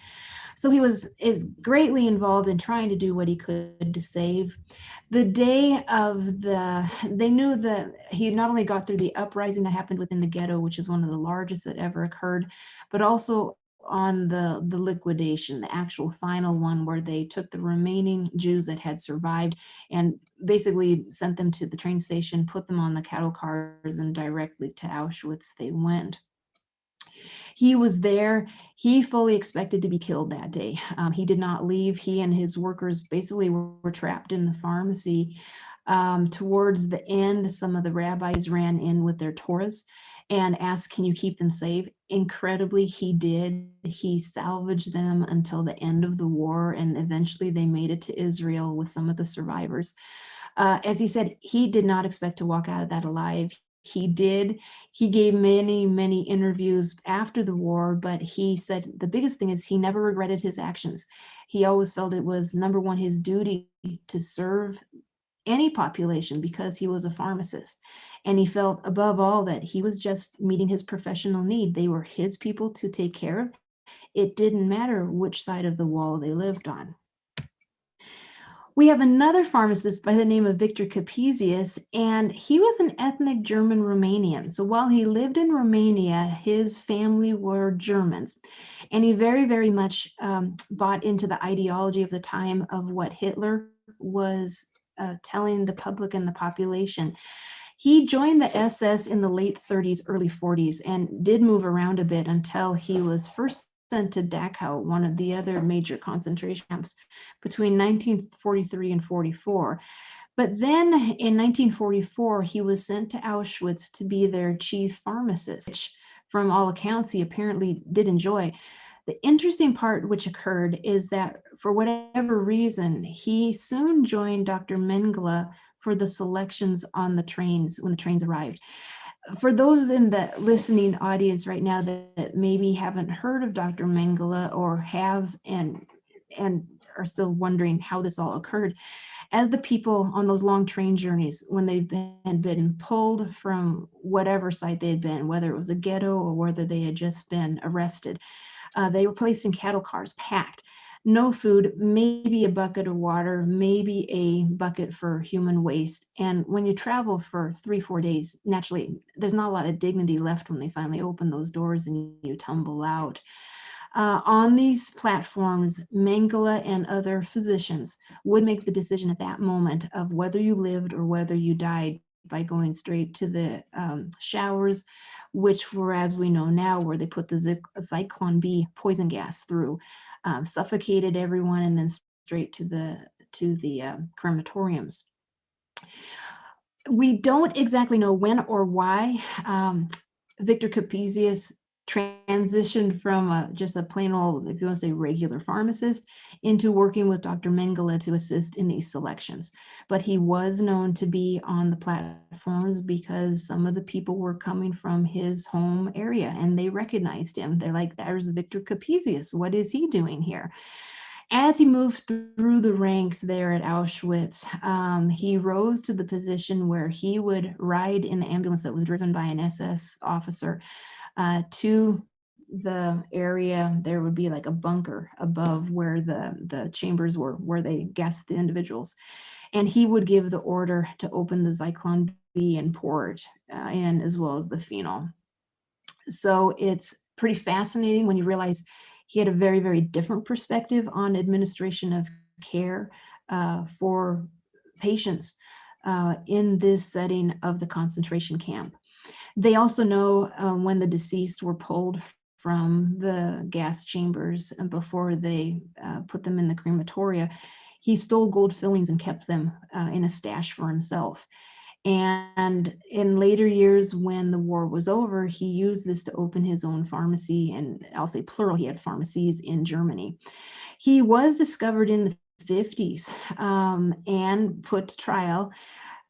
So he is greatly involved in trying to do what he could to save. The day of they knew that he not only got through the uprising that happened within the ghetto, which is one of the largest that ever occurred, but also on the liquidation, the actual final one where they took the remaining Jews that had survived and basically sent them to the train station, put them on the cattle cars, and directly to Auschwitz they went. He was there. He fully expected to be killed that day. He did not leave. He and his workers basically were trapped in the pharmacy. Towards the end, some of the rabbis ran in with their Torahs and asked, can you keep them safe? Incredibly, he did. He salvaged them until the end of the war, and eventually they made it to Israel with some of the survivors. As he said, he did not expect to walk out of that alive. He did. He gave many, many interviews after the war, but he said the biggest thing is he never regretted his actions. He always felt it was, number one, his duty to serve any population because he was a pharmacist. And he felt above all that he was just meeting his professional need. They were his people to take care of. It didn't matter which side of the wall they lived on. We have another pharmacist by the name of Victor Capesius, and he was an ethnic German Romanian. So while he lived in Romania, his family were Germans, and he very, very much bought into the ideology of the time of what Hitler was telling the public and the population. He joined the SS in the late 30s, early 40s, and did move around a bit until he was first sent to Dachau, one of the other major concentration camps, between 1943 and 44. But then in 1944, he was sent to Auschwitz to be their chief pharmacist, which from all accounts he apparently did enjoy. The interesting part which occurred is that for whatever reason, he soon joined Dr. Mengele for the selections on the trains when the trains arrived. For those in the listening audience right now that maybe haven't heard of Dr. Mengele or have and are still wondering how this all occurred, as the people on those long train journeys, when they've been pulled from whatever site they had been, whether it was a ghetto or whether they had just been arrested, they were placed in cattle cars, packed. No food, maybe a bucket of water, maybe a bucket for human waste. And when you travel for 3-4 days, naturally, there's not a lot of dignity left when they finally open those doors and you tumble out. On these platforms, Mengele and other physicians would make the decision at that moment of whether you lived or whether you died by going straight to the showers, which were, as we know now, where they put the Zyklon B poison gas through. Suffocated everyone, and then straight to the crematoriums. We don't exactly know when or why Victor Capesius transitioned from just a plain old, if you want to say regular pharmacist, into working with Dr. Mengele to assist in these selections. But he was known to be on the platforms because some of the people were coming from his home area and they recognized him. They're like, there's Victor Capesius. What is he doing here? As he moved through the ranks there at Auschwitz, he rose to the position where he would ride in the ambulance that was driven by an SS officer to the area, there would be like a bunker above where the chambers were, where they gassed the individuals. And he would give the order to open the Zyklon B and pour it in, as well as the phenol. So it's pretty fascinating when you realize he had a very, very different perspective on administration of care for patients in this setting of the concentration camp. They also know when the deceased were pulled from the gas chambers and before they put them in the crematoria, he stole gold fillings and kept them in a stash for himself. And in later years, when the war was over, he used this to open his own pharmacy, and I'll say plural, he had pharmacies in Germany. He was discovered in the 50s and put to trial.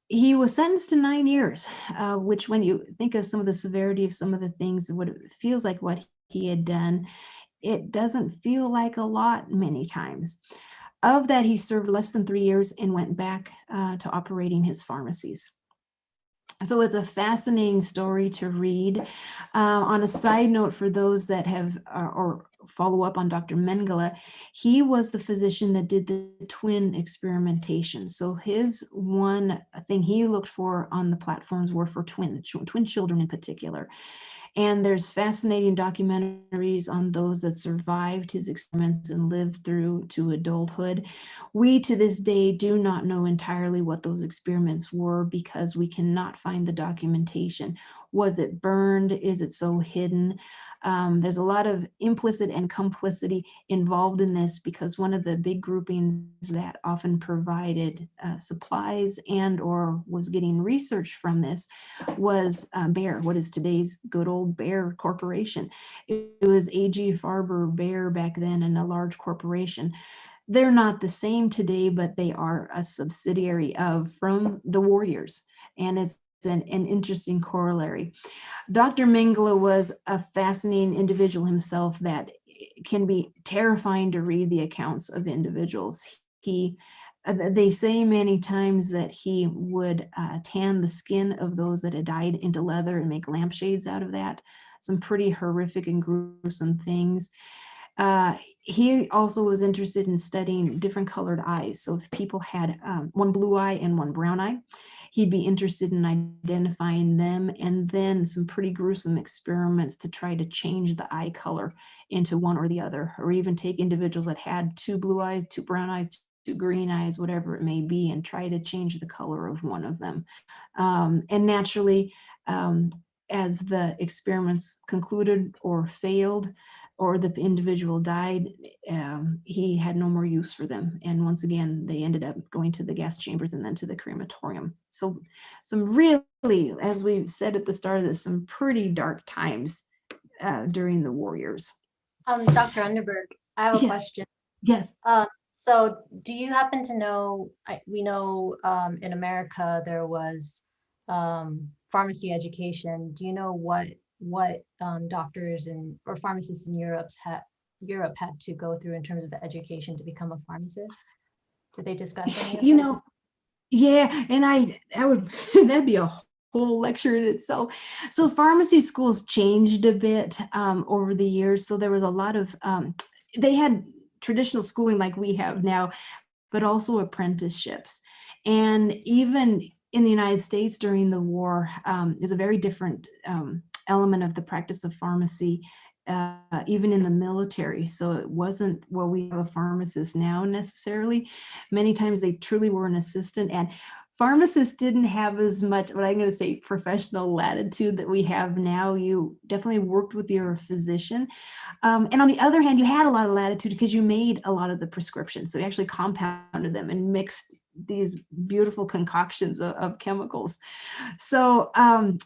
He was sentenced to 9 years, which when you think of some of the severity of some of the things, what it feels like what he had done, it doesn't feel like a lot many times. Of that, he served less than 3 years and went back to operating his pharmacies. So it's a fascinating story to read. On a side note, for those that have or follow up on Dr. Mengele, he was the physician that did the twin experimentation. So his one thing he looked for on the platforms were for twin children in particular. And there's fascinating documentaries on those that survived his experiments and lived through to adulthood. We, to this day, do not know entirely what those experiments were because we cannot find the documentation. Was it burned? Is it so hidden? There's a lot of implicit and complicity involved in this because one of the big groupings that often provided supplies and or was getting research from this was Bayer, what is today's good old Bayer Corporation. It was A.G. Farber Bayer back then, and a large corporation. They're not the same today, but they are a subsidiary of from the war years, and it's an interesting corollary. Dr. Mengele was a fascinating individual himself that can be terrifying to read the accounts of individuals. They say many times that he would tan the skin of those that had died into leather and make lampshades out of that. Some pretty horrific and gruesome things. He also was interested in studying different colored eyes. So if people had one blue eye and one brown eye, he'd be interested in identifying them, and then some pretty gruesome experiments to try to change the eye color into one or the other, or even take individuals that had two blue eyes, two brown eyes, two green eyes, whatever it may be, and try to change the color of one of them. And naturally, as the experiments concluded or failed, or the individual died, he had no more use for them. And once again, they ended up going to the gas chambers and then to the crematorium. So some really, as we said at the start of this, some pretty dark times during the war years. Dr. Undeberg, I have a question. Yes. So do you happen to know, we know in America there was pharmacy education. Do you know what doctors or pharmacists in Europe had to go through in terms of the education to become a pharmacist? Did they discuss any of that? Yeah, and I would that'd be a whole lecture in itself. So pharmacy schools changed a bit over the years. So there was a lot of they had traditional schooling like we have now, but also apprenticeships. And even in the United States during the war, is a very different element of the practice of pharmacy, even in the military. So it wasn't where we have a pharmacist now necessarily. Many times they truly were an assistant, and pharmacists didn't have as much, what I'm going to say, professional latitude that we have now. You definitely worked with your physician. And on the other hand, you had a lot of latitude because you made a lot of the prescriptions. So you actually compounded them and mixed these beautiful concoctions of chemicals. So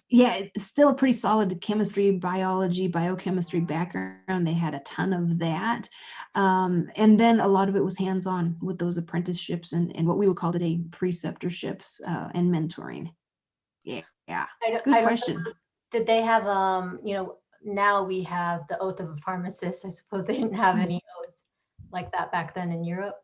yeah, it's still a pretty solid chemistry, biology, biochemistry background. They had a ton of that. And then a lot of it was hands-on with those apprenticeships and what we would call today preceptorships and mentoring. Yeah, good question. Did they have, now we have the oath of a pharmacist. I suppose they didn't have any oath like that back then in Europe.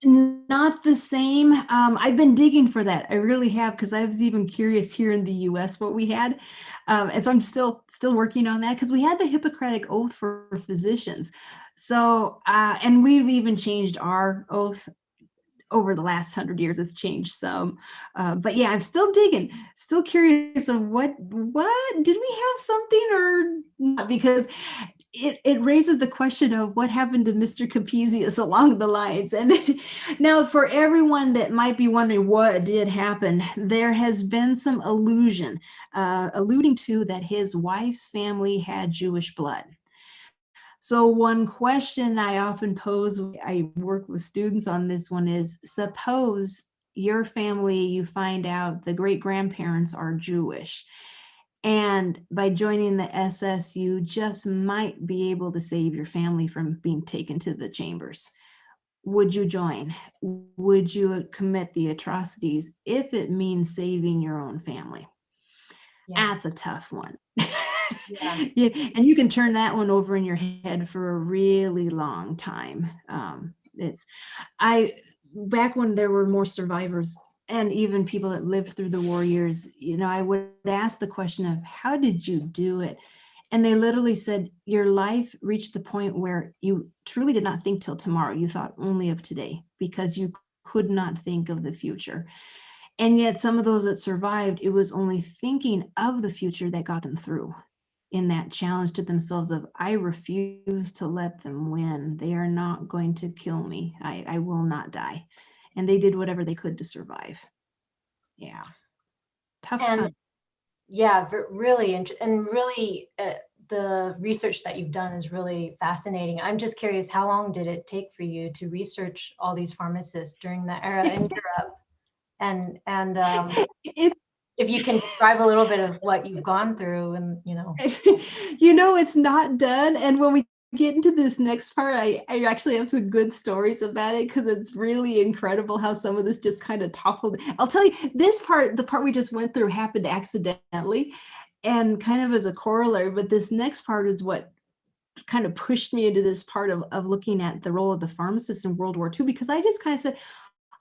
Not the same. I've been digging for that. I really have, because I was even curious here in the US what we had. And so I'm still working on that, because we had the Hippocratic Oath for physicians. So, and we've even changed our oath over the last 100 years. It's changed some. But yeah, I'm still digging, still curious of what did we have something or not? Because it raises the question of what happened to Mr. Capesius along the lines. And now, for everyone that might be wondering what did happen, there has been some alluding to that his wife's family had Jewish blood. So one question I often pose, I work with students on this one, is suppose your family, you find out the great grandparents are Jewish. And by joining the SS, you just might be able to save your family from being taken to the chambers. Would you join? Would you commit the atrocities if it means saving your own family? Yeah. That's a tough one. Yeah. Yeah, and you can turn that one over in your head for a really long time. Back when there were more survivors and even people that lived through the war years, I would ask the question of how did you do it? And they literally said, your life reached the point where you truly did not think till tomorrow. You thought only of today because you could not think of the future. And yet some of those that survived, it was only thinking of the future that got them through, in that challenge to themselves of, I refuse to let them win. They are not going to kill me. I will not die. And they did whatever they could to survive. Yeah. Tough And time. yeah, really, and really, the research that you've done is really fascinating. I'm just curious, how long did it take for you to research all these pharmacists during that era in Europe? And It, if you can describe a little bit of what you've gone through, and it's not done. And when we get into this next part, I actually have some good stories about it, because it's really incredible how some of this just kind of toppled. I'll tell you, this part, the part we just went through, happened accidentally and kind of as a corollary, but this next part is what kind of pushed me into this part of looking at the role of the pharmacist in World War II, because I just kind of said,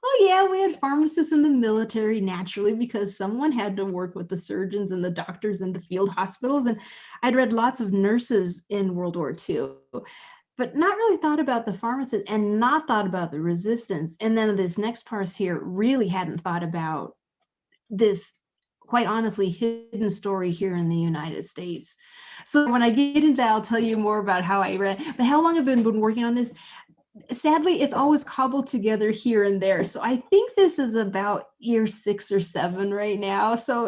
oh yeah, we had pharmacists in the military naturally, because someone had to work with the surgeons and the doctors in the field hospitals. And I'd read lots of nurses in World War II, but not really thought about the pharmacists and not thought about the resistance. And then this next part here, really hadn't thought about this, quite honestly, hidden story here in the United States. So when I get into that, I'll tell you more about how I read. But how long I've been working on this? Sadly, it's always cobbled together here and there. So I think this is about year 6 or 7 right now. So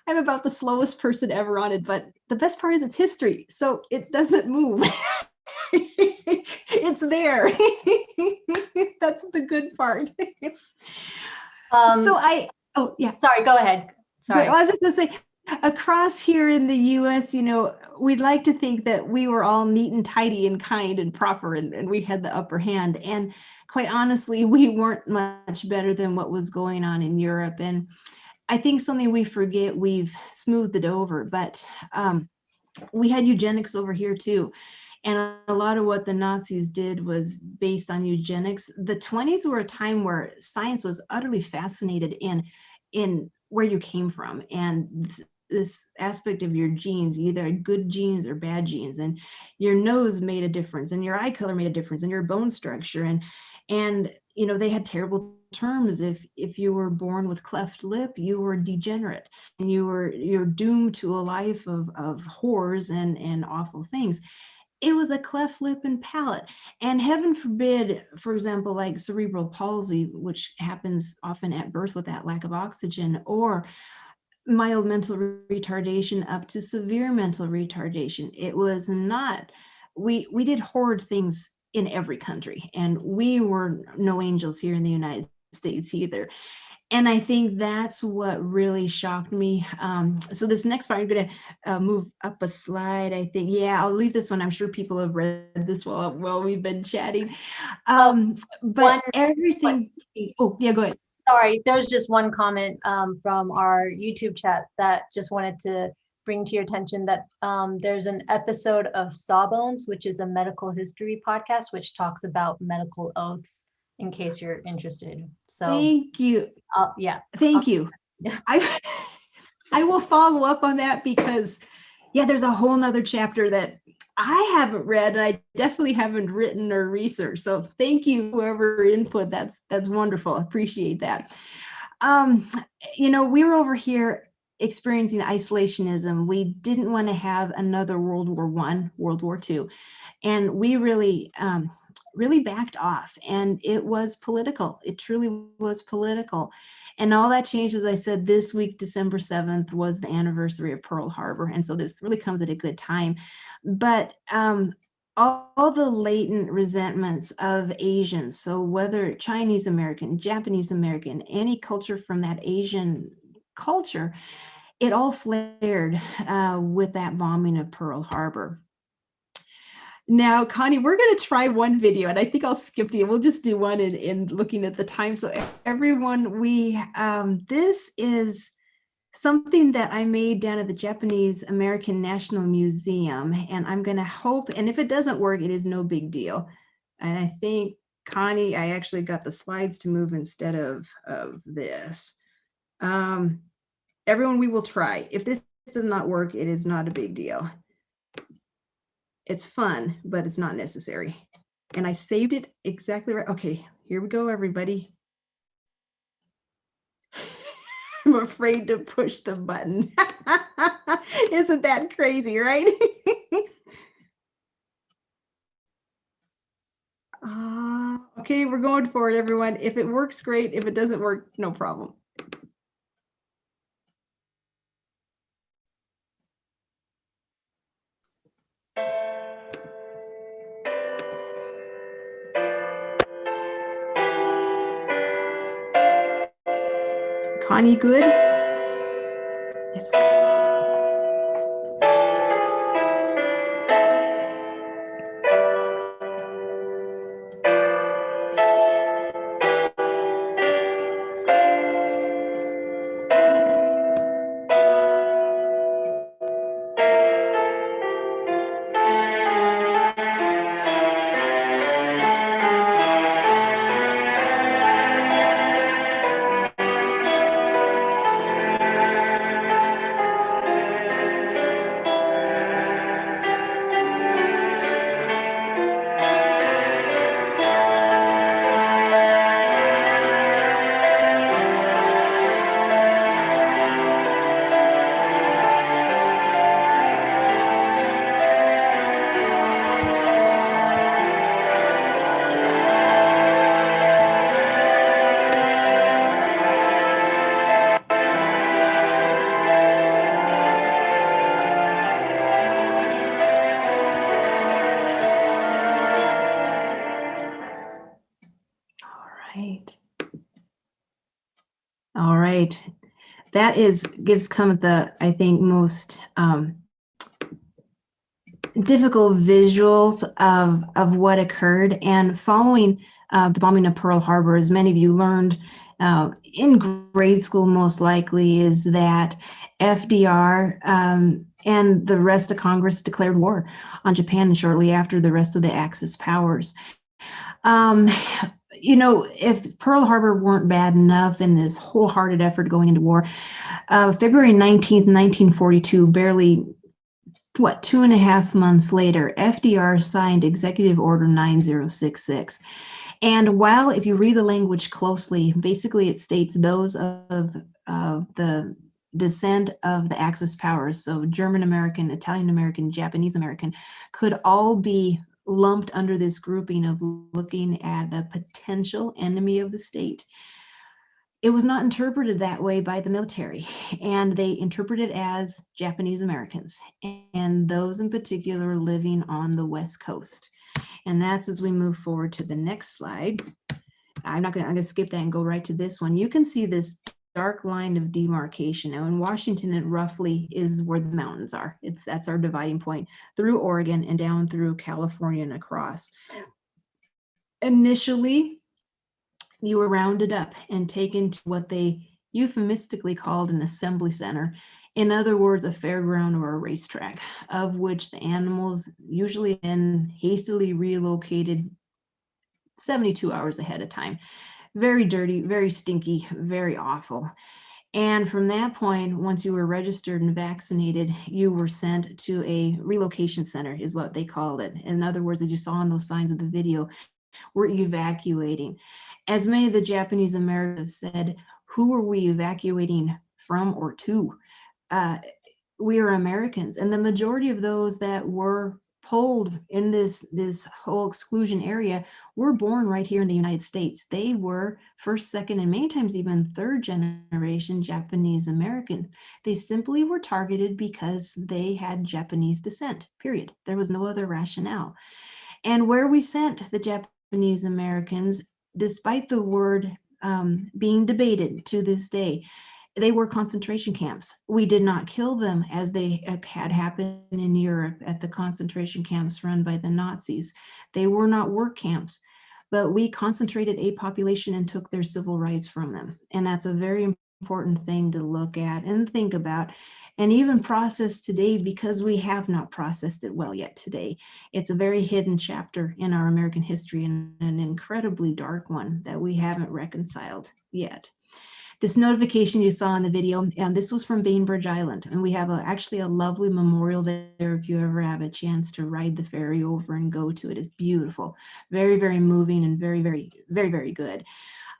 I'm about the slowest person ever on it, but the best part is it's history. So it doesn't move. It's there. That's the good part. Oh yeah. Sorry, go ahead. Sorry. I was just gonna say, across here in the US, we'd like to think that we were all neat and tidy and kind and proper, and we had the upper hand. And quite honestly, we weren't much better than what was going on in Europe. And I think something we forget, we've smoothed it over, but we had eugenics over here too. And a lot of what the Nazis did was based on eugenics. The 20s were a time where science was utterly fascinated in where you came from, and this aspect of your genes, either good genes or bad genes, and your nose made a difference, and your eye color made a difference, and your bone structure, and they had terrible terms. If you were born with cleft lip, you were degenerate, and you're doomed to a life of whores and awful things. It was a cleft lip and palate. And heaven forbid, for example, like cerebral palsy, which happens often at birth with that lack of oxygen, or mild mental retardation up to severe mental retardation. It was not, we did horrid things in every country, and we were no angels here in the United States either. And I think that's what really shocked me. So this next part, I'm going to move up a slide, I think. Yeah, I'll leave this one. I'm sure people have read this while we've been chatting. But everything, oh, yeah, go ahead. Sorry, there was just one comment from our YouTube chat that just wanted to bring to your attention that there's an episode of Sawbones, which is a medical history podcast, which talks about medical oaths. in case you're interested. So Thank you. yeah. Thank you. I will follow up on that because, yeah, there's a whole nother chapter that I haven't read, and I definitely haven't written or researched. So thank you, whoever input. That's wonderful. I appreciate that. You know, we were over here experiencing isolationism. We didn't want to have another World War I, World War II, and we really backed off. And it was political. It truly was political. And all that changed, as I said, this week, December 7th, was the anniversary of Pearl Harbor. And so this really comes at a good time. But all the latent resentments of Asians, so whether Chinese American, Japanese American, any culture from that Asian culture, it all flared with that bombing of Pearl Harbor. Now, Connie, we're going to try one video, and I think I'll skip we'll just do one in looking at the time. So everyone, this is something that I made down at the Japanese American National Museum, and I'm going to hope, and if it doesn't work, it is no big deal. And I think, Connie, I actually got the slides to move instead of this. Everyone, we will try. If this does not work, it is not a big deal. It's fun, but it's not necessary. And I saved it exactly right. Okay, here we go, everybody. I'm afraid to push the button. Isn't that crazy, right? Okay, we're going for it, everyone. If it works, great. If it doesn't work, no problem. Connie, good? Yes. All right. That gives kind of the, I think, most difficult visuals of what occurred. And following the bombing of Pearl Harbor, as many of you learned in grade school, most likely, is that FDR and the rest of Congress declared war on Japan, and shortly after, the rest of the Axis powers. You know, if Pearl Harbor weren't bad enough in this wholehearted effort going into war, February 19th, 1942, barely, 2.5 months later, FDR signed Executive Order 9066. And while, if you read the language closely, basically it states those of the descent of the Axis powers, so German American, Italian American, Japanese American, could all be lumped under this grouping of looking at the potential enemy of the state. It was not interpreted that way by the military, and they interpreted it as Japanese Americans, and those in particular living on the West Coast. And that's as we move forward to the next slide. I'm going to skip that and go right to this one. You can see this dark line of demarcation. Now in Washington, it roughly is where the mountains are. That's our dividing point, through Oregon and down through California and across. Initially, you were rounded up and taken to what they euphemistically called an assembly center. In other words, a fairground or a racetrack, of which the animals usually been hastily relocated 72 hours ahead of time. Very dirty, very stinky, very awful. And from that point, once you were registered and vaccinated, you were sent to a relocation center, is what they called it. In other words, as you saw in those signs of the video, we're evacuating. As many of the Japanese Americans have said, who are we evacuating from or to? We are Americans. And the majority of those that were pulled in this whole exclusion area were born right here in the United States. They were first, second, and many times even third generation Japanese American. They simply were targeted because they had Japanese descent, period. There was no other rationale. And where we sent the Japanese Americans, despite the word being debated to this day, they were concentration camps. We did not kill them as they had happened in Europe at the concentration camps run by the Nazis. They were not work camps, but we concentrated a population and took their civil rights from them. And that's a very important thing to look at and think about, and even process today, because we have not processed it well yet today. It's a very hidden chapter in our American history, and an incredibly dark one that we haven't reconciled yet. This notification you saw in the video, and this was from Bainbridge Island, and we have actually a lovely memorial there if you ever have a chance to ride the ferry over and go to it. It's beautiful, very, very moving, and very, very, very, very good.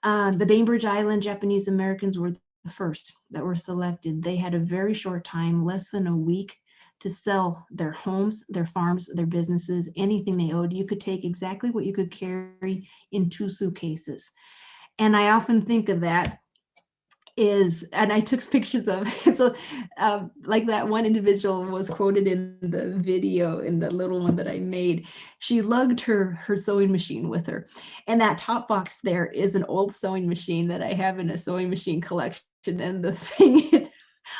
The Bainbridge Island Japanese Americans were the first that were selected. They had a very short time, less than a week, to sell their homes, their farms, their businesses, anything they owed. You could take exactly what you could carry in 2 suitcases. And I often think of that and I took pictures of, so like that one individual was quoted in the video, in the little one that I made. She lugged her sewing machine with her. And that top box there is an old sewing machine that I have in a sewing machine collection. And the thing,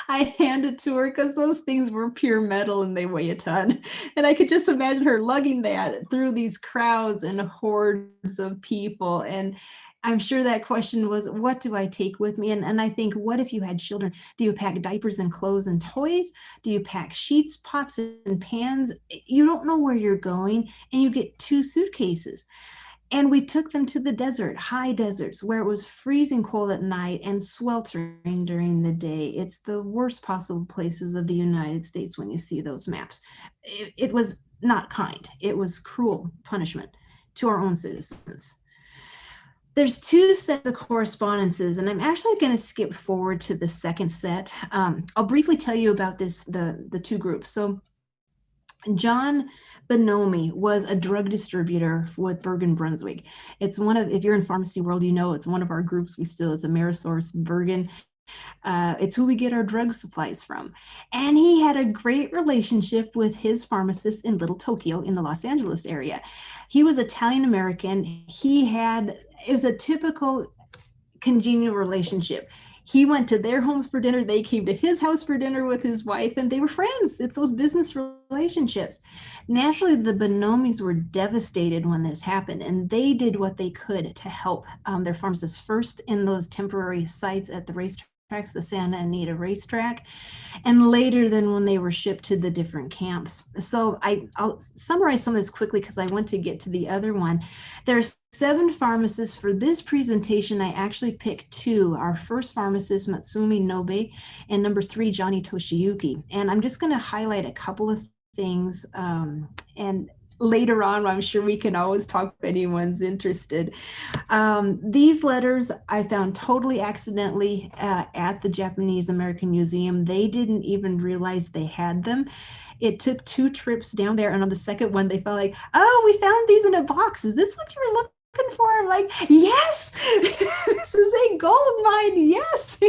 I handed to her because those things were pure metal and they weigh a ton. And I could just imagine her lugging that through these crowds and hordes of people. And I'm sure that question was, what do I take with me? And I think, what if you had children? Do you pack diapers and clothes and toys? Do you pack sheets, pots, and pans? You don't know where you're going, and you get 2 suitcases. And we took them to the desert, high deserts, where it was freezing cold at night and sweltering during the day. It's the worst possible places of the United States when you see those maps. It was not kind. It was cruel punishment to our own citizens. There's 2 sets of correspondences, and I'm actually going to skip forward to the second set. I'll briefly tell you about the 2 groups. So John Bonomi was a drug distributor with Bergen Brunswick. It's one of, if you're in pharmacy world, you know, it's one of our groups. It's Amerisource Bergen. It's who we get our drug supplies from. And he had a great relationship with his pharmacist in Little Tokyo in the Los Angeles area. He was Italian American. It was a typical congenial relationship. He went to their homes for dinner. They came to his house for dinner with his wife, and they were friends. It's those business relationships. Naturally, the Bonomis were devastated when this happened, and they did what they could to help their pharmacists, first in those temporary sites at the racetracks, the Santa Anita racetrack, and later then when they were shipped to the different camps. So I'll summarize some of this quickly because I want to get to the other one. There's 7 pharmacists. For this presentation, I actually picked 2. Our first pharmacist, Matsumi Nobe, and number 3, Johnny Toshiyuki. And I'm just going to highlight a couple of things, and later on, I'm sure we can always talk if anyone's interested. These letters I found totally accidentally at the Japanese American Museum. They didn't even realize they had them. It took 2 trips down there, and on the second one, they felt like, oh, we found these in a box. Is this what you were looking for? I'm like, yes, this is a gold mine, yes.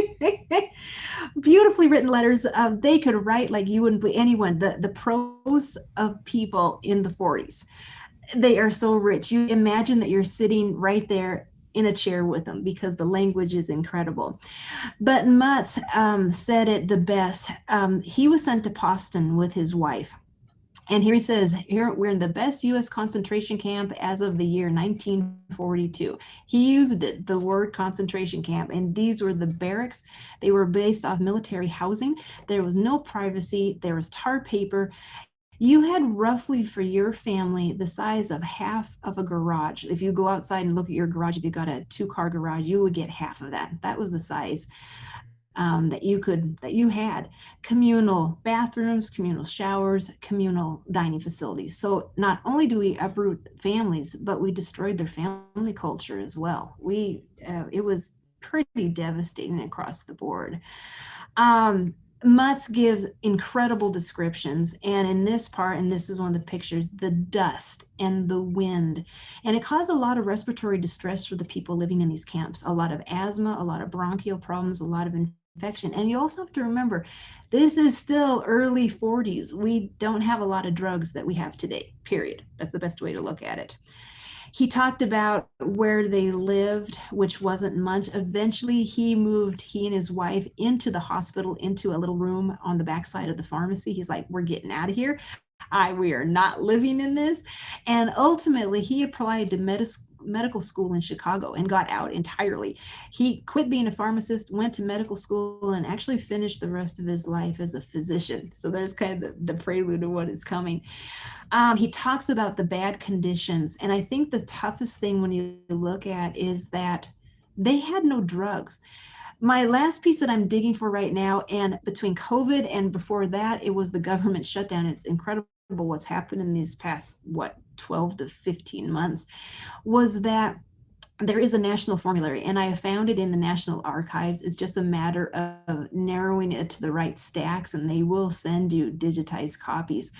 Beautifully written letters. They could write like you wouldn't believe. Anyone, the prose of people in the 40s, they are so rich. You imagine that you're sitting right there in a chair with them because the language is incredible. But Mutz said it the best. He was sent to Boston with his wife. And here he says, here we're in the best U.S. concentration camp as of the year 1942. He used it, the word concentration camp, and these were the barracks. They were based off military housing. There was no privacy. There was tar paper. You had roughly for your family the size of half of a garage. If you go outside and look at your garage, if you got a 2-car garage, you would get half of that. That was the size that you had. Communal bathrooms, communal showers, communal dining facilities. So not only do we uproot families, but we destroyed their family culture as well. It was pretty devastating across the board. Mutz gives incredible descriptions, and in this part, and this is one of the pictures, the dust and the wind, and it caused a lot of respiratory distress for the people living in these camps, a lot of asthma, a lot of bronchial problems, a lot of infection. And you also have to remember, this is still early 40s. We don't have a lot of drugs that we have today, period. That's the best way to look at it. He talked about where they lived, which wasn't much. Eventually, he and his wife into the hospital, into a little room on the backside of the pharmacy. He's like, we're getting out of here. We are not living in this. And ultimately, he applied to medical school in Chicago and got out entirely. He quit being a pharmacist, went to medical school, and actually finished the rest of his life as a physician. So there's kind of the prelude to what is coming. He talks about the bad conditions. And I think the toughest thing when you look at is that they had no drugs. My last piece that I'm digging for right now, and between COVID and before that, it was the government shutdown. It's incredible what's happened in these past, 12 to 15 months, was that there is a national formulary, and I have found it in the National Archives. It's just a matter of narrowing it to the right stacks, and they will send you digitized copies.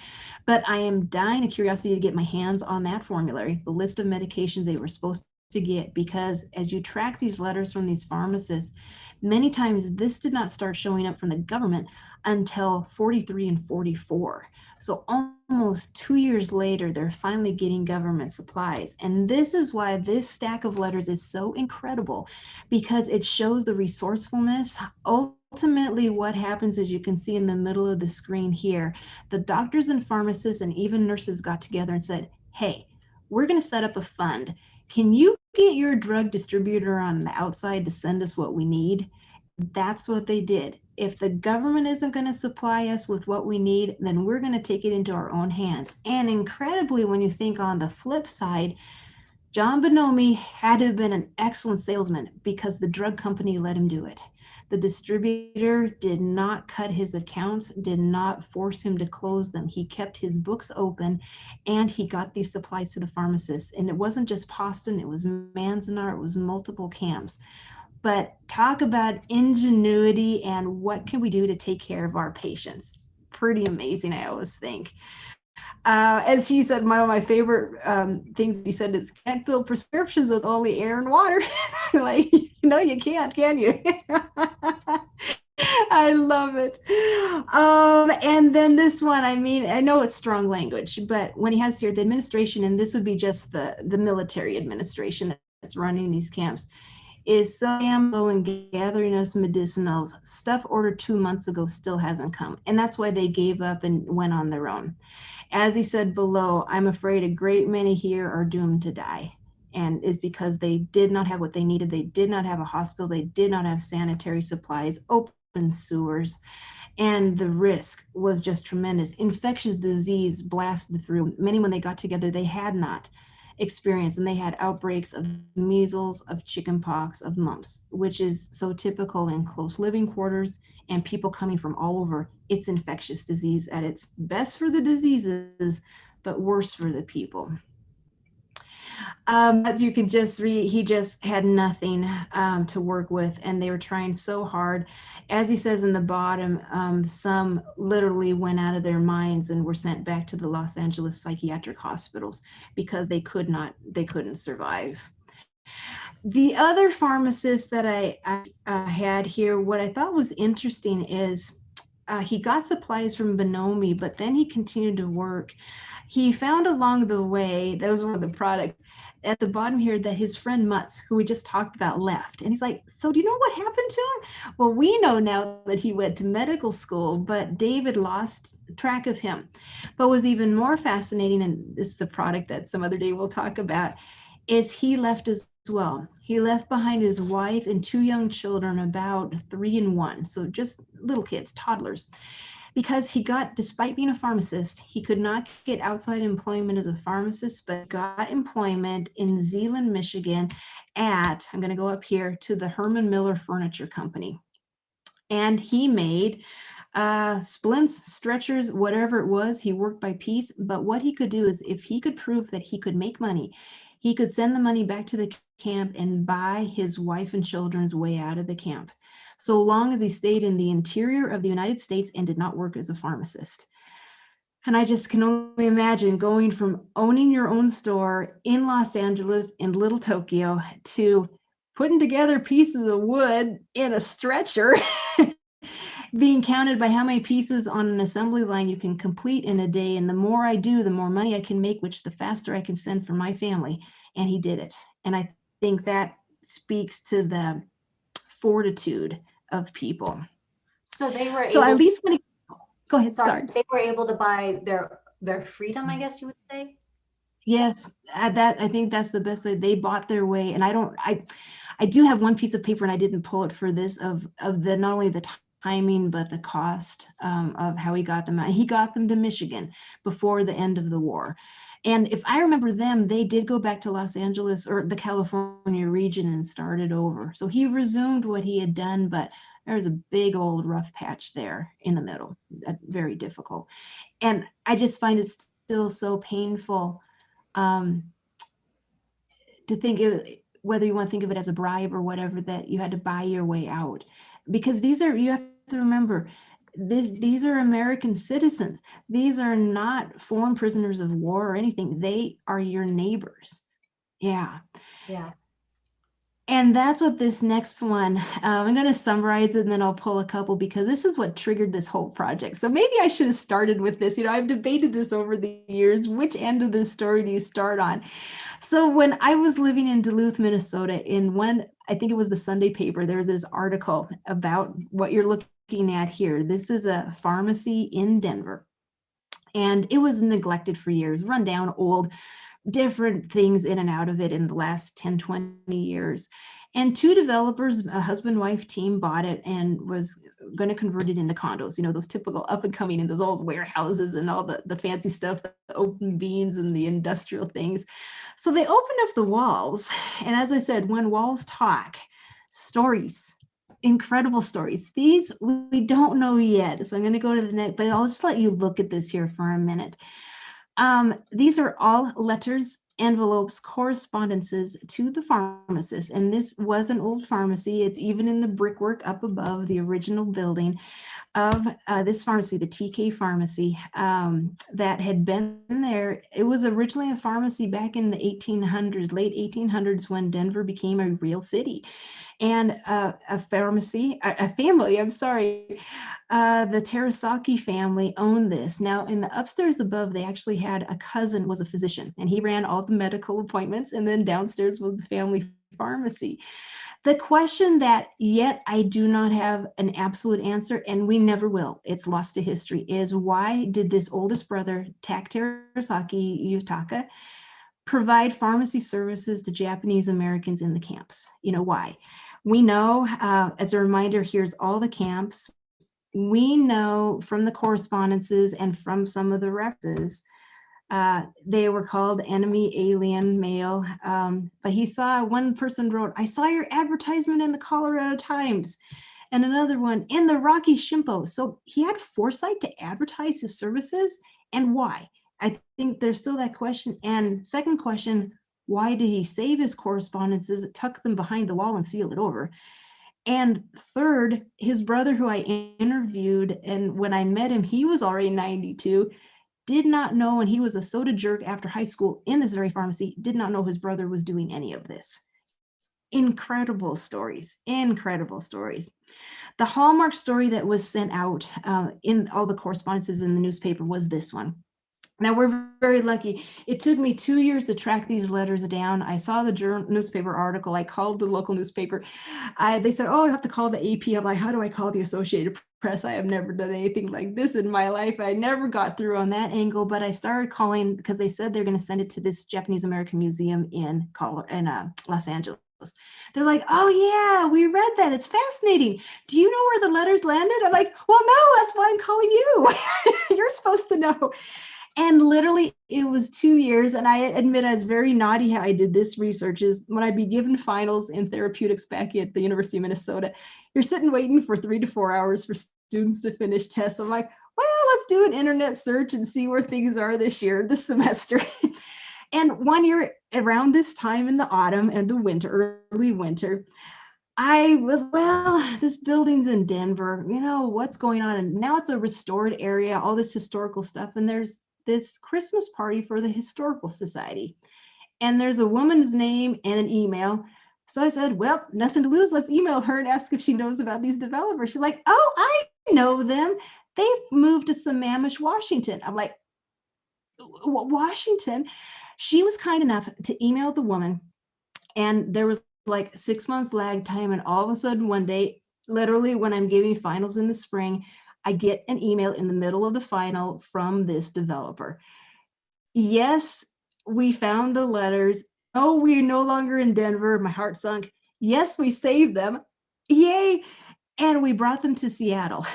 But I am dying of curiosity to get my hands on that formulary, the list of medications they were supposed to get, because as you track these letters from these pharmacists, many times this did not start showing up from the government until 43 and 44. So almost 2 years later, they're finally getting government supplies. And this is why this stack of letters is so incredible, because it shows the resourcefulness. Ultimately, what happens, as you can see in the middle of the screen here, the doctors and pharmacists and even nurses got together and said, hey, we're going to set up a fund. Can you get your drug distributor on the outside to send us what we need? That's what they did. If the government isn't going to supply us with what we need, then we're going to take it into our own hands. And incredibly, when you think on the flip side, John Bonomi had to have been an excellent salesman because the drug company let him do it. The distributor did not cut his accounts, did not force him to close them. He kept his books open, and he got these supplies to the pharmacists. And it wasn't just Poston, it was Manzanar, it was multiple camps. But talk about ingenuity and what can we do to take care of our patients. Pretty amazing, I always think. As he said, one of my favorite things he said is, can't fill prescriptions with only air and water. Like, no, you can't, can you? I love it. And then this one, I mean, I know it's strong language, but when he has here the administration, and this would be just the military administration that's running these camps, is so damn low in gathering us medicinals. Stuff ordered 2 months ago still hasn't come. And that's why they gave up and went on their own. As he said below, I'm afraid a great many here are doomed to die. And it's because they did not have what they needed. They did not have a hospital. They did not have sanitary supplies, open sewers. And the risk was just tremendous. Infectious disease blasted through. Many, when they got together, they had not experience, and they had outbreaks of measles, of chickenpox, of mumps, which is so typical in close living quarters and people coming from all over. It's infectious disease at its best for the diseases, but worse for the people. As you can just read, he just had nothing to work with, and they were trying so hard. As he says in the bottom, some literally went out of their minds and were sent back to the Los Angeles psychiatric hospitals because they couldn't survive. The other pharmacist that I had here, what I thought was interesting is he got supplies from Bonomi, but then he continued to work. He found along the way, that was one of the products, at the bottom here, that his friend Mutz, who we just talked about, left. And he's like, so do you know what happened to him? Well, we know now that he went to medical school, but David lost track of him. But was even more fascinating, and this is a product that some other day we'll talk about, is he left as well. He left behind his wife and 2 young children, about 3 and 1. So just little kids, toddlers. because despite being a pharmacist, he could not get outside employment as a pharmacist, but got employment in Zeeland, Michigan at, I'm going to go up here to the Herman Miller Furniture Company. And he made splints, stretchers, whatever it was. He worked by piece, but what he could do is if he could prove that he could make money, he could send the money back to the camp and buy his wife and children's way out of the camp, so long as he stayed in the interior of the United States and did not work as a pharmacist. And I just can only imagine going from owning your own store in Los Angeles in Little Tokyo to putting together pieces of wood in a stretcher, being counted by how many pieces on an assembly line you can complete in a day. And the more I do, the more money I can make, which the faster I can send for my family. And he did it. And I think that speaks to the fortitude of people. So they were So able at least when go ahead, sorry. they were able to buy their freedom, I guess you would say. Yes, I think that's the best way. They bought their way. And I do have one piece of paper, and I didn't pull it for this, of the not only the timing, but the cost of how he got them out. He got them to Michigan before the end of the war. And if I remember them, they did go back to Los Angeles or the California region and started over. So he resumed what he had done, but there was a big old rough patch there in the middle, very difficult. And I just find it still so painful to think whether you want to think of it as a bribe or whatever, that you had to buy your way out. Because you have to remember, these are American citizens. These are not foreign prisoners of war or anything. They are your neighbors. Yeah. Yeah. And that's what this next one, I'm going to summarize it and then I'll pull a couple, because this is what triggered this whole project. So maybe I should have started with this. I've debated this over the years. Which end of this story do you start on? So when I was living in Duluth, Minnesota, I think it was the Sunday paper, there was this article about what you're looking at here. This is a pharmacy in Denver. And it was neglected for years, run down, old, different things in and out of it in the last 10, 20 years. And two developers, a husband-wife team, bought it and was going to convert it into condos, those typical up and coming in those old warehouses and all the fancy stuff, the open beams and the industrial things. So they opened up the walls. And as I said, when walls talk, stories, incredible stories. These we don't know yet. So I'm going to go to the next, but I'll just let you look at this here for a minute. These are all letters, envelopes, correspondences to the pharmacist. And this was an old pharmacy. It's even in the brickwork up above the original building of this pharmacy, the TK Pharmacy, that had been there. It was originally a pharmacy back in the 1800s, late 1800s, when Denver became a real city. And a family, the Terasaki family owned this. Now, in the upstairs above, they actually had a cousin was a physician, and he ran all the medical appointments. And then downstairs was the family pharmacy. The question that yet I do not have an absolute answer, and we never will, it's lost to history, is why did this oldest brother, Terasaki Yutaka, provide pharmacy services to Japanese Americans in the camps? Why? We know, as a reminder, here's all the camps. We know from the correspondences and from some of the references, they were called enemy, alien, male. But he saw, one person wrote, "I saw your advertisement in the Colorado Times," and another one, "in the Rocky Shimpo." So he had foresight to advertise his services, and why? I think there's still that question. And second question, why did he save his correspondences, tuck them behind the wall and seal it over? And third, his brother, who I interviewed, and when I met him, he was already 92, did not know, and he was a soda jerk after high school in this very pharmacy, did not know his brother was doing any of this. Incredible stories, incredible stories. The hallmark story that was sent out in all the correspondences in the newspaper was this one. Now, we're very lucky. It took me 2 years to track these letters down. I saw the newspaper article. I called the local newspaper. They said, "Oh, I have to call the AP." I'm like, "How do I call the Associated Press? I have never done anything like this in my life." I never got through on that angle, but I started calling because they said they're going to send it to this Japanese American museum in Los Angeles. They're like, oh yeah, we read that. It's fascinating. Do you know where the letters landed? I'm like, well, no, that's why I'm calling you. You're supposed to know. And literally it was 2 years. And I admit I was very naughty how I did this research is when I'd be given finals in therapeutics back at the University of Minnesota, you're sitting waiting for 3 to 4 hours for students to finish tests. I'm like, well, let's do an internet search and see where things are this semester. And one year around this time in the autumn and the winter, early winter, I was, well, this building's in Denver, what's going on? And now it's a restored area, all this historical stuff. And there's this Christmas party for the Historical Society. And there's a woman's name and an email. So I said, well, nothing to lose. Let's email her and ask if she knows about these developers. She's like, oh, I know them. They've moved to Sammamish, Washington. I'm like, Washington? She was kind enough to email the woman. And there was like 6 months lag time. And all of a sudden one day, literally when I'm giving finals in the spring, I get an email in the middle of the final from this developer. Yes, we found the letters. Oh, we're no longer in Denver. My heart sunk. Yes, we saved them. Yay. And we brought them to Seattle.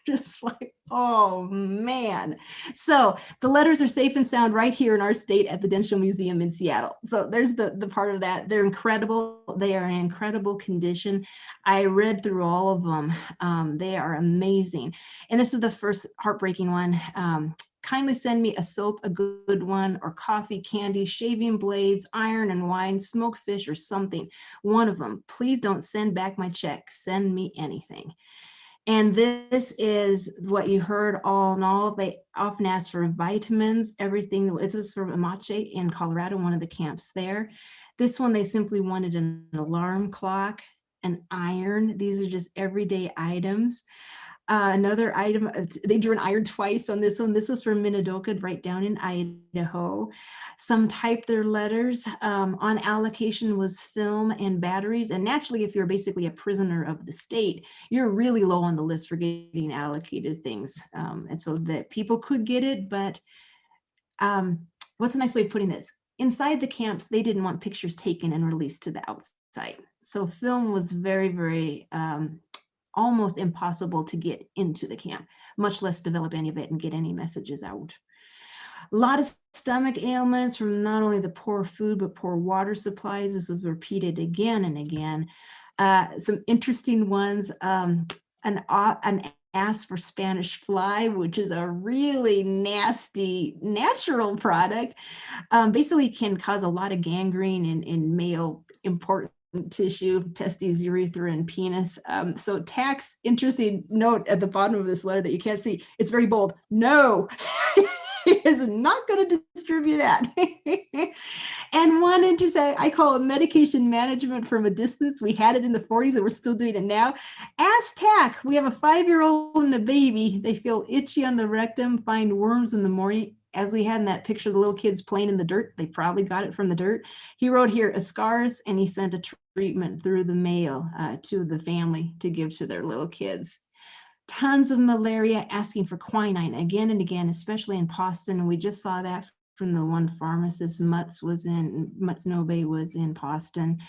Just like, oh man. So the letters are safe and sound right here in our state at the Dental Museum in Seattle. So there's the part of that. They're incredible. They are in incredible condition. I read through all of them. They are amazing. And this is the first heartbreaking one. Kindly send me a soap, a good one, or coffee, candy, shaving blades, iron and wine, smoked fish, or something. One of them. Please don't send back my check. Send me anything. And this is what you heard all in all. They often ask for vitamins, everything. It was from Amache in Colorado, one of the camps there. This one, they simply wanted an alarm clock, an iron. These are just everyday items. Another item, they drew an iron twice on this one. This is from Minidoka, right down in Idaho. Some typed their letters. On allocation was film and batteries. And naturally, if you're basically a prisoner of the state, you're really low on the list for getting allocated things. And so that people could get it, but what's a nice way of putting this? Inside the camps, they didn't want pictures taken and released to the outside. So film was very, very almost impossible to get into the camp, much less develop any of it and get any messages out. A lot of stomach ailments from not only the poor food, but poor water supplies. This was repeated again and again. Some interesting ones, an ask for Spanish fly, which is a really nasty natural product, basically can cause a lot of gangrene in male important tissue, testes, urethra, and penis. So tax, interesting note at the bottom of this letter that you can't see. It's very bold. No, it is not going to distribute that. And one interesting, I call it medication management from a distance. We had it in the 40s and we're still doing it now. Ask TAC. We have a 5-year-old and a baby. They feel itchy on the rectum, find worms in the morning. As we had in that picture, the little kids playing in the dirt, they probably got it from the dirt. He wrote here, scars, and he sent a treatment through the mail to the family to give to their little kids. Tons of malaria, asking for quinine again and again, especially in Boston. And we just saw that from the one pharmacist, Mutz Nobe was in Boston.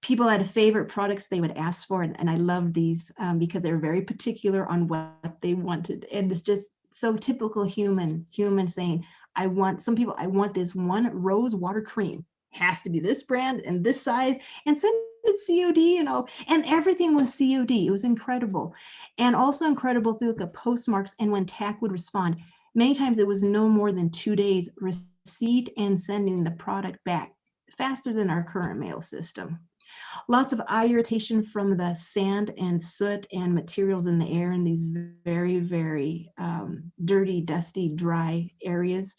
People had favorite products they would ask for. And I love these because they're very particular on what they wanted. And it's just so typical human saying, I want this one rose water cream. Has to be this brand and this size, and send it COD and all. And everything was COD. It was incredible. And also incredible if you look at postmarks and when TAC would respond, many times it was no more than 2 days receipt and sending the product back, faster than our current mail system. Lots of eye irritation from the sand and soot and materials in the air in these very, very dirty, dusty, dry areas.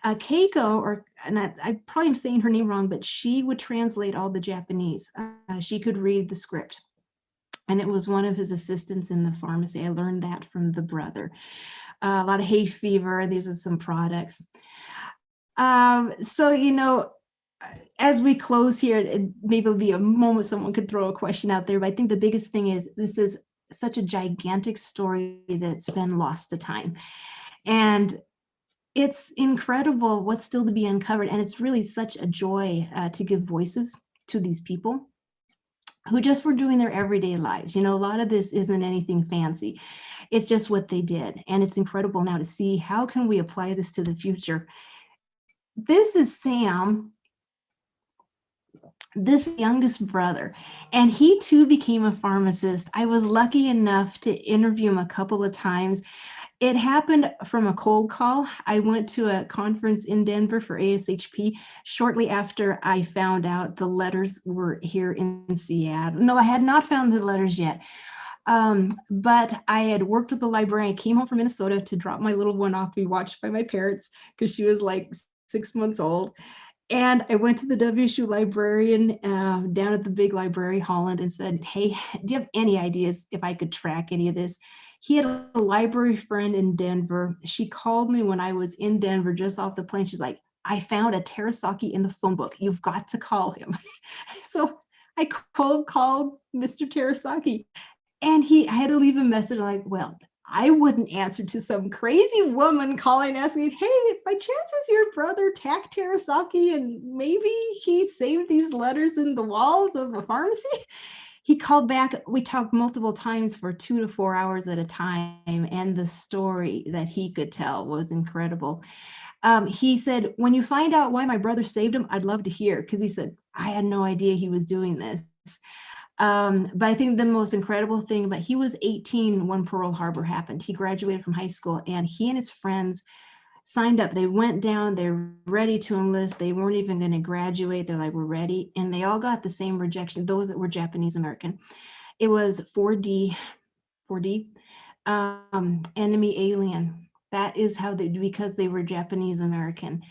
Keiko, and I probably am saying her name wrong, but she would translate all the Japanese. She could read the script. And it was one of his assistants in the pharmacy. I learned that from the brother. A lot of hay fever. These are some products. So, as we close here, maybe it'll be a moment someone could throw a question out there, but I think the biggest thing is this is such a gigantic story that's been lost to time. And it's incredible what's still to be uncovered. And it's really such a joy to give voices to these people who just were doing their everyday lives. You know, a lot of this isn't anything fancy. It's just what they did. And it's incredible now to see how can we apply this to the future. This is Sam, this youngest brother, and he too became a pharmacist. I was lucky enough to interview him a couple of times. It happened from a cold call. I went to a conference in Denver for ASHP shortly after I found out the letters were here in Seattle. No, I had not found the letters yet. But I had worked with the librarian. I came home from Minnesota to drop my little one off to be watched by my parents because she was like 6 months old. And I went to the WSU librarian down at the big library, Holland, and said, hey, do you have any ideas if I could track any of this? He had a library friend in Denver. She called me when I was in Denver, just off the plane. She's like, I found a Terasaki in the phone book. You've got to call him. So I called Mr. Terasaki, and I had to leave a message like, well, I wouldn't answer to some crazy woman calling, asking, hey, by chance is your brother Tak Terasaki, and maybe he saved these letters in the walls of a pharmacy? He called back. We talked multiple times for 2 to 4 hours at a time, and the story that he could tell was incredible. He said, when you find out why my brother saved him, I'd love to hear, because he said, I had no idea he was doing this. But I think the most incredible thing about, he was 18 when Pearl Harbor happened. He graduated from high school, and he and his friends signed up. They went down, they're ready to enlist. They weren't even going to graduate. They're like, we're ready. And they all got the same rejection, those that were Japanese American. It was 4D, enemy alien. That is how because they were Japanese American.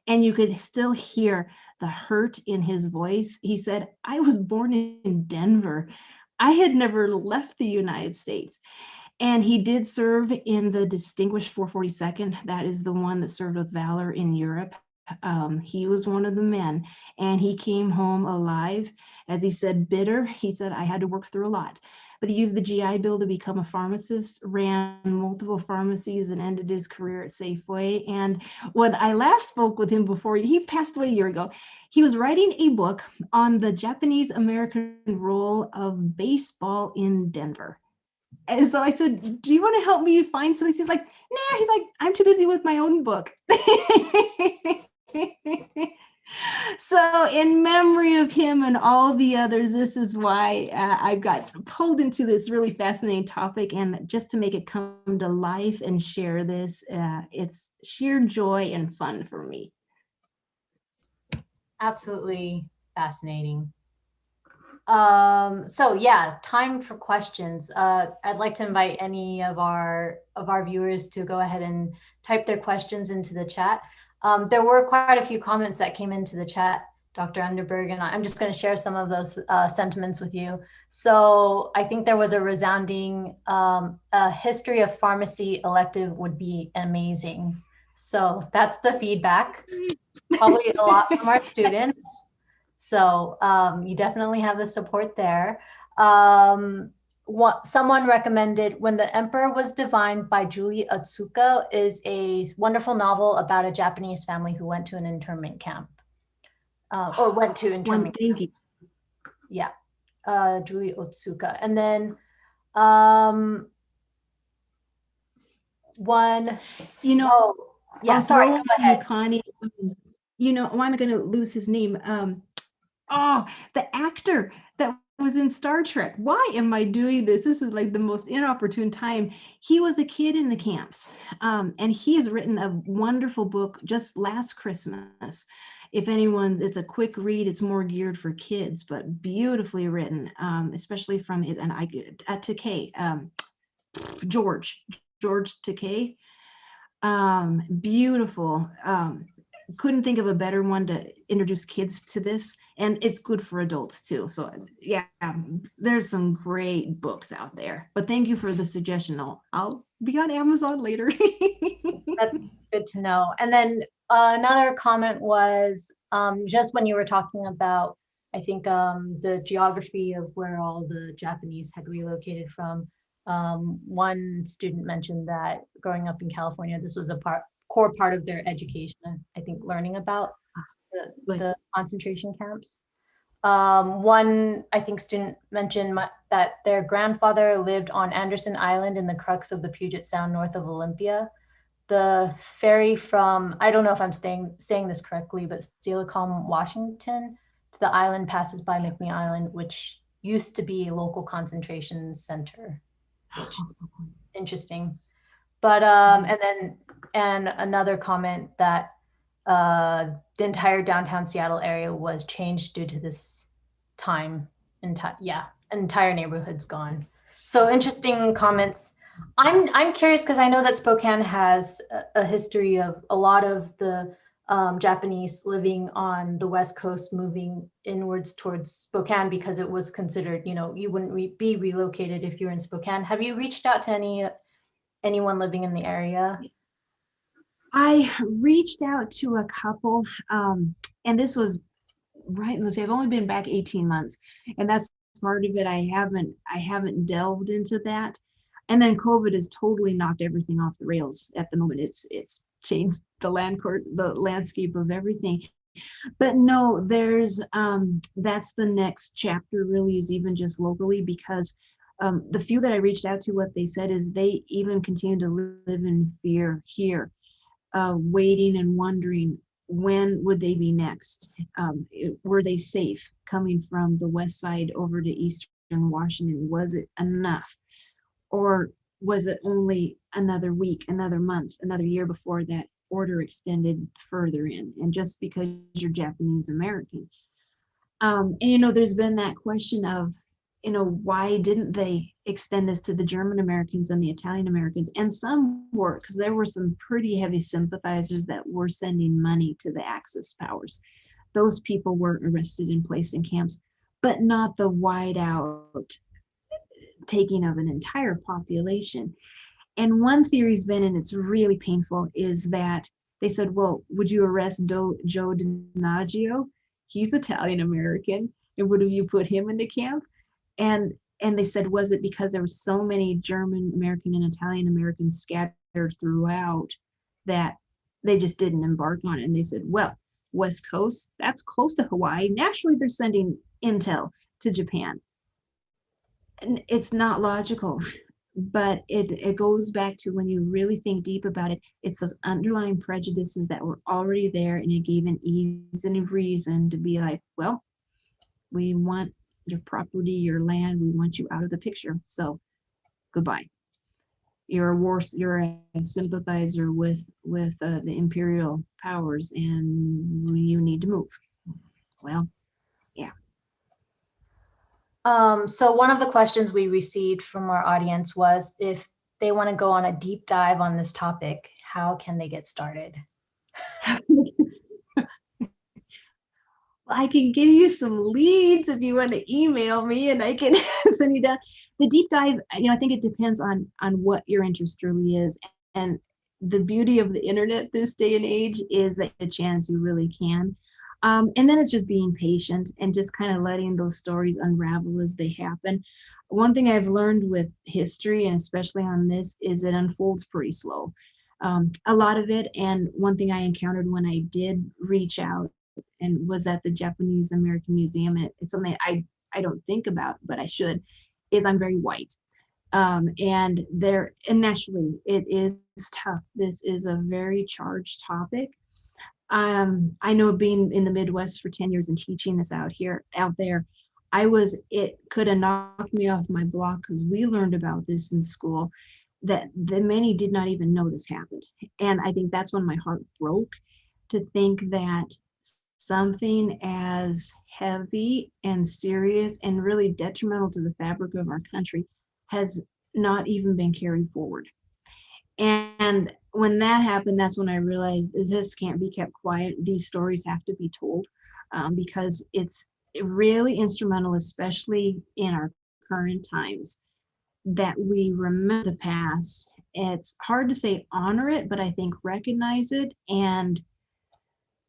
And you could still hear the hurt in his voice. He said, I was born in Denver. I had never left the United States. And he did serve in the Distinguished 442nd. That is the one that served with valor in Europe. He was one of the men, and he came home alive. As he said, bitter. He said, I had to work through a lot. But he used the GI Bill to become a pharmacist, ran multiple pharmacies, and ended his career at Safeway. And when I last spoke with him before, he passed away a year ago, he was writing a book on the Japanese American role of baseball in Denver. And so I said, do you want to help me find something? He's like, nah, he's like, I'm too busy with my own book. So in memory of him and all the others, this is why I got pulled into this really fascinating topic. And just to make it come to life and share this, it's sheer joy and fun for me. Absolutely fascinating. So yeah, time for questions. I'd like to invite any of our viewers to go ahead and type their questions into the chat. There were quite a few comments that came into the chat, Dr. Undeberg, and I'm just going to share some of those sentiments with you. So I think there was a resounding history of pharmacy elective would be amazing. So that's the feedback, probably a lot from our students. So you definitely have the support there. Someone recommended When the Emperor Was Divined by Julie Otsuka is a wonderful novel about a Japanese family who went to an internment camp. Or went to internment camp. Yeah, Julie Otsuka. And then one, you know, yeah, sorry, go ahead. Connie, you know, why am I going to lose his name? The actor that was in Star Trek. Why am I doing this? This is like the most inopportune time. He was a kid in the camps, and he has written a wonderful book just last Christmas. If anyone, it's a quick read. It's more geared for kids, but beautifully written, especially from his, and Takei, George Takei. Beautiful. Couldn't think of a better one to introduce kids to this, and it's good for adults too. So yeah, there's some great books out there, but thank you for the suggestion. I'll be on Amazon later. That's good to know. And then another comment was just when you were talking about, I think the geography of where all the Japanese had relocated from. One student mentioned that growing up in California, this was a core part of their education, I think, learning about the concentration camps. One, I think, student mentioned that their grandfather lived on Anderson Island in the crux of the Puget Sound north of Olympia. The ferry from, I don't know if I'm saying this correctly, but Steelecom, Washington to the island passes by McNee Island, which used to be a local concentration center. Which, interesting. But and another comment that the entire downtown Seattle area was changed due to this time. Entire neighborhood's gone. So interesting comments. I'm curious because I know that Spokane has a history of a lot of the Japanese living on the West Coast, moving inwards towards Spokane because it was considered, you wouldn't be relocated if you're in Spokane. Have you reached out to anyone living in the area? I reached out to a couple, and this was right. Let's say I've only been back 18 months, and that's part of it. I haven't delved into that, and then COVID has totally knocked everything off the rails at the moment. It's changed the landscape of everything. But no, there's that's the next chapter. Really, is even just locally, because the few that I reached out to, what they said is they even continue to live in fear here. Waiting and wondering when would they be next. Were they safe coming from the west side over to eastern Washington? Was it enough, or was it only another week, another month, another year before that order extended further in? And just because you're Japanese American, and there's been that question of, why didn't they extend this to the German Americans and the Italian Americans? And some were, because there were some pretty heavy sympathizers that were sending money to the Axis powers. Those people were arrested and placed in camps, but not the wide out taking of an entire population. And one theory's been, and it's really painful, is that they said, well, would you arrest Joe DiMaggio? He's Italian American, and would you put him into camp? And they said, was it because there were so many German American and Italian Americans scattered throughout that they just didn't embark on it? And they said, well, West Coast, that's close to Hawaii. Naturally, they're sending intel to Japan. And it's not logical, but it goes back to, when you really think deep about it, it's those underlying prejudices that were already there, and it gave an ease and a reason to be like, well, we want your property, your land, we want you out of the picture. So goodbye. You're a sympathizer with the imperial powers, and you need to move. Well, yeah. So one of the questions we received from our audience was, if they want to go on a deep dive on this topic, how can they get started? I can give you some leads if you want to email me, and I can send you down. The deep dive, I think it depends on what your interest really is. And the beauty of the internet this day and age is that a chance you really can. And then it's just being patient and just kind of letting those stories unravel as they happen. One thing I've learned with history, and especially on this, is it unfolds pretty slow. A lot of it, and one thing I encountered when I did reach out and was at the Japanese American Museum, it's something I don't think about, but I should, is I'm very white. And naturally it is tough. This is a very charged topic. I know, being in the Midwest for 10 years and teaching this out there, it could have knocked me off my block, because we learned about this in school, that many did not even know this happened. And I think that's when my heart broke, to think that something as heavy and serious and really detrimental to the fabric of our country has not even been carried forward. And when that happened, that's when I realized this can't be kept quiet. These stories have to be told, because it's really instrumental, especially in our current times, that we remember the past. It's hard to say honor it, but I think recognize it and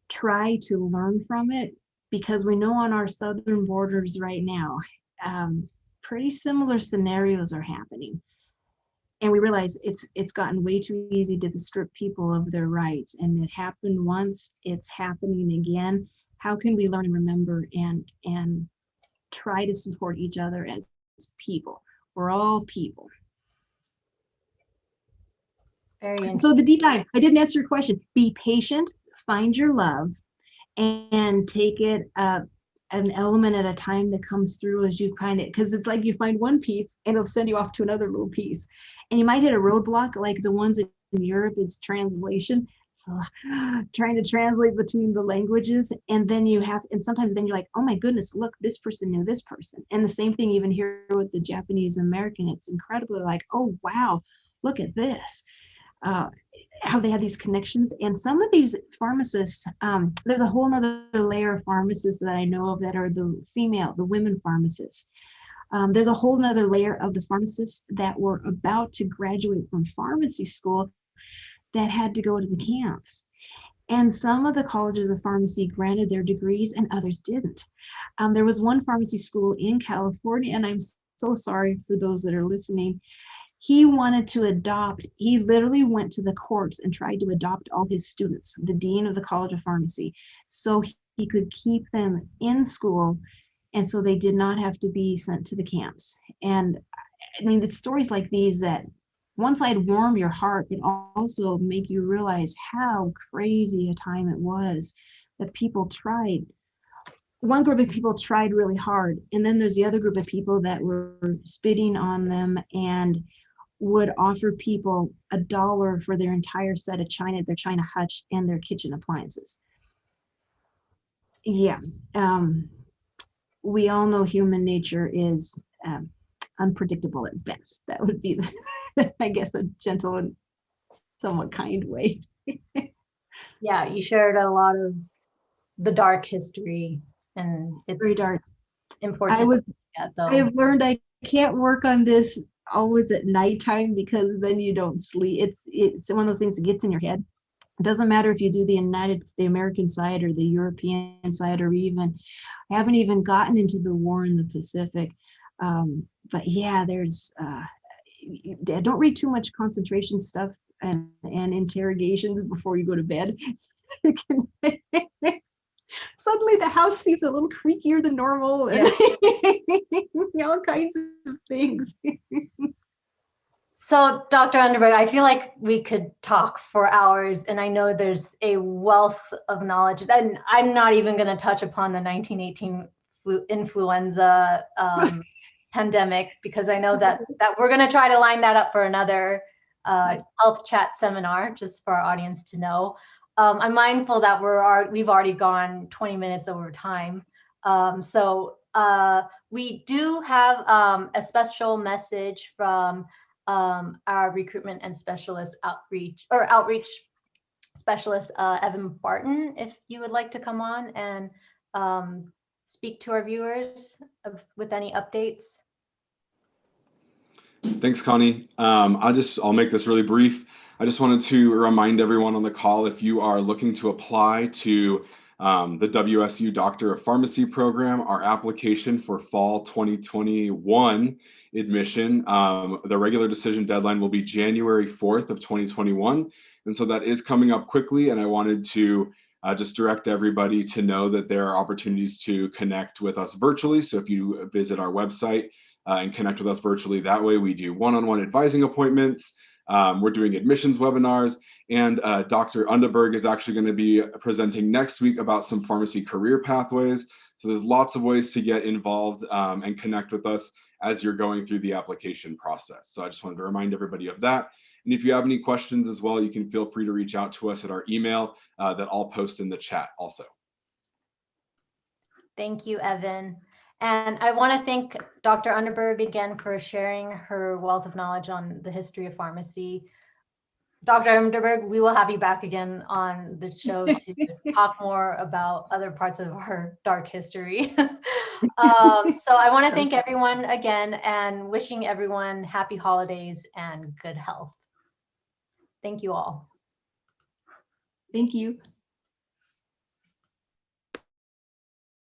try to learn from it, because we know on our southern borders right now, pretty similar scenarios are happening. And we realize it's gotten way too easy to strip people of their rights. And it happened once, it's happening again. how can we learn and remember and try to support each other as people? We're all people. Very interesting. So the deep dive, I didn't answer your question. Be patient, find your love, and take it an element at a time that comes through as you find it. Because it's like you find one piece and it'll send you off to another little piece. And you might hit a roadblock like the ones in Europe is translation. Trying to translate between the languages, and then sometimes then you're like, oh my goodness, look, this person knew this person. And the same thing even here with the Japanese American, it's incredibly like, oh wow, look at this. How they have these connections. And some of these pharmacists, there's a whole nother layer of pharmacists that I know of that are the women pharmacists. There's a whole nother layer of the pharmacists that were about to graduate from pharmacy school that had to go to the camps. And some of the colleges of pharmacy granted their degrees and others didn't. There was one pharmacy school in California, and I'm so sorry for those that are listening. He wanted to adopt, he literally went to the courts and tried to adopt all his students, the dean of the College of Pharmacy, so he could keep them in school and so they did not have to be sent to the camps. And I mean, the stories like these that one side warm your heart, but also make you realize how crazy a time it was that people tried. One group of people tried really hard, and then there's the other group of people that were spitting on them and would offer people $1 for their entire set of china, their china hutch, and their kitchen appliances. Yeah, we all know human nature is unpredictable at best. That would be, I guess, a gentle and somewhat kind way. Yeah, you shared a lot of the dark history, and it's very dark. important. I have learned I can't work on this always at nighttime because then you don't sleep. It's one of those things that gets in your head. It doesn't matter if you do the American side or the European side, or even, I haven't even gotten into the war in the Pacific. But yeah, there's, don't read too much concentration stuff and interrogations before you go to bed. Suddenly the house seems a little creakier than normal, and all kinds of things. So, Dr. Undeberg, I feel like we could talk for hours, and I know there's a wealth of knowledge. And I'm not even going to touch upon the 1918 influenza pandemic, because I know that we're going to try to line that up for another health chat seminar, just for our audience to know. I'm mindful that we've already gone 20 minutes over time. So we do have a special message from our recruitment and outreach specialist, Evan Barton, if you would like to come on and speak to our viewers with any updates. Thanks, Connie. I'll make this really brief. I just wanted to remind everyone on the call, if you are looking to apply to the WSU Doctor of Pharmacy program, our application for fall 2021 admission, the regular decision deadline will be January 4th of 2021. And so that is coming up quickly. And I wanted to just direct everybody to know that there are opportunities to connect with us virtually. So if you visit our website and connect with us virtually, that way we do one-on-one advising appointments. We're doing admissions webinars, and Dr. Undeberg is actually going to be presenting next week about some pharmacy career pathways. So there's lots of ways to get involved and connect with us as you're going through the application process. So I just wanted to remind everybody of that. And if you have any questions as well, you can feel free to reach out to us at our email that I'll post in the chat also. Thank you, Evan. And I want to thank Dr. Undeberg again for sharing her wealth of knowledge on the history of pharmacy. Dr. Undeberg, we will have you back again on the show to talk more about other parts of our dark history. So I want to thank everyone again and wishing everyone happy holidays and good health. Thank you all. Thank you.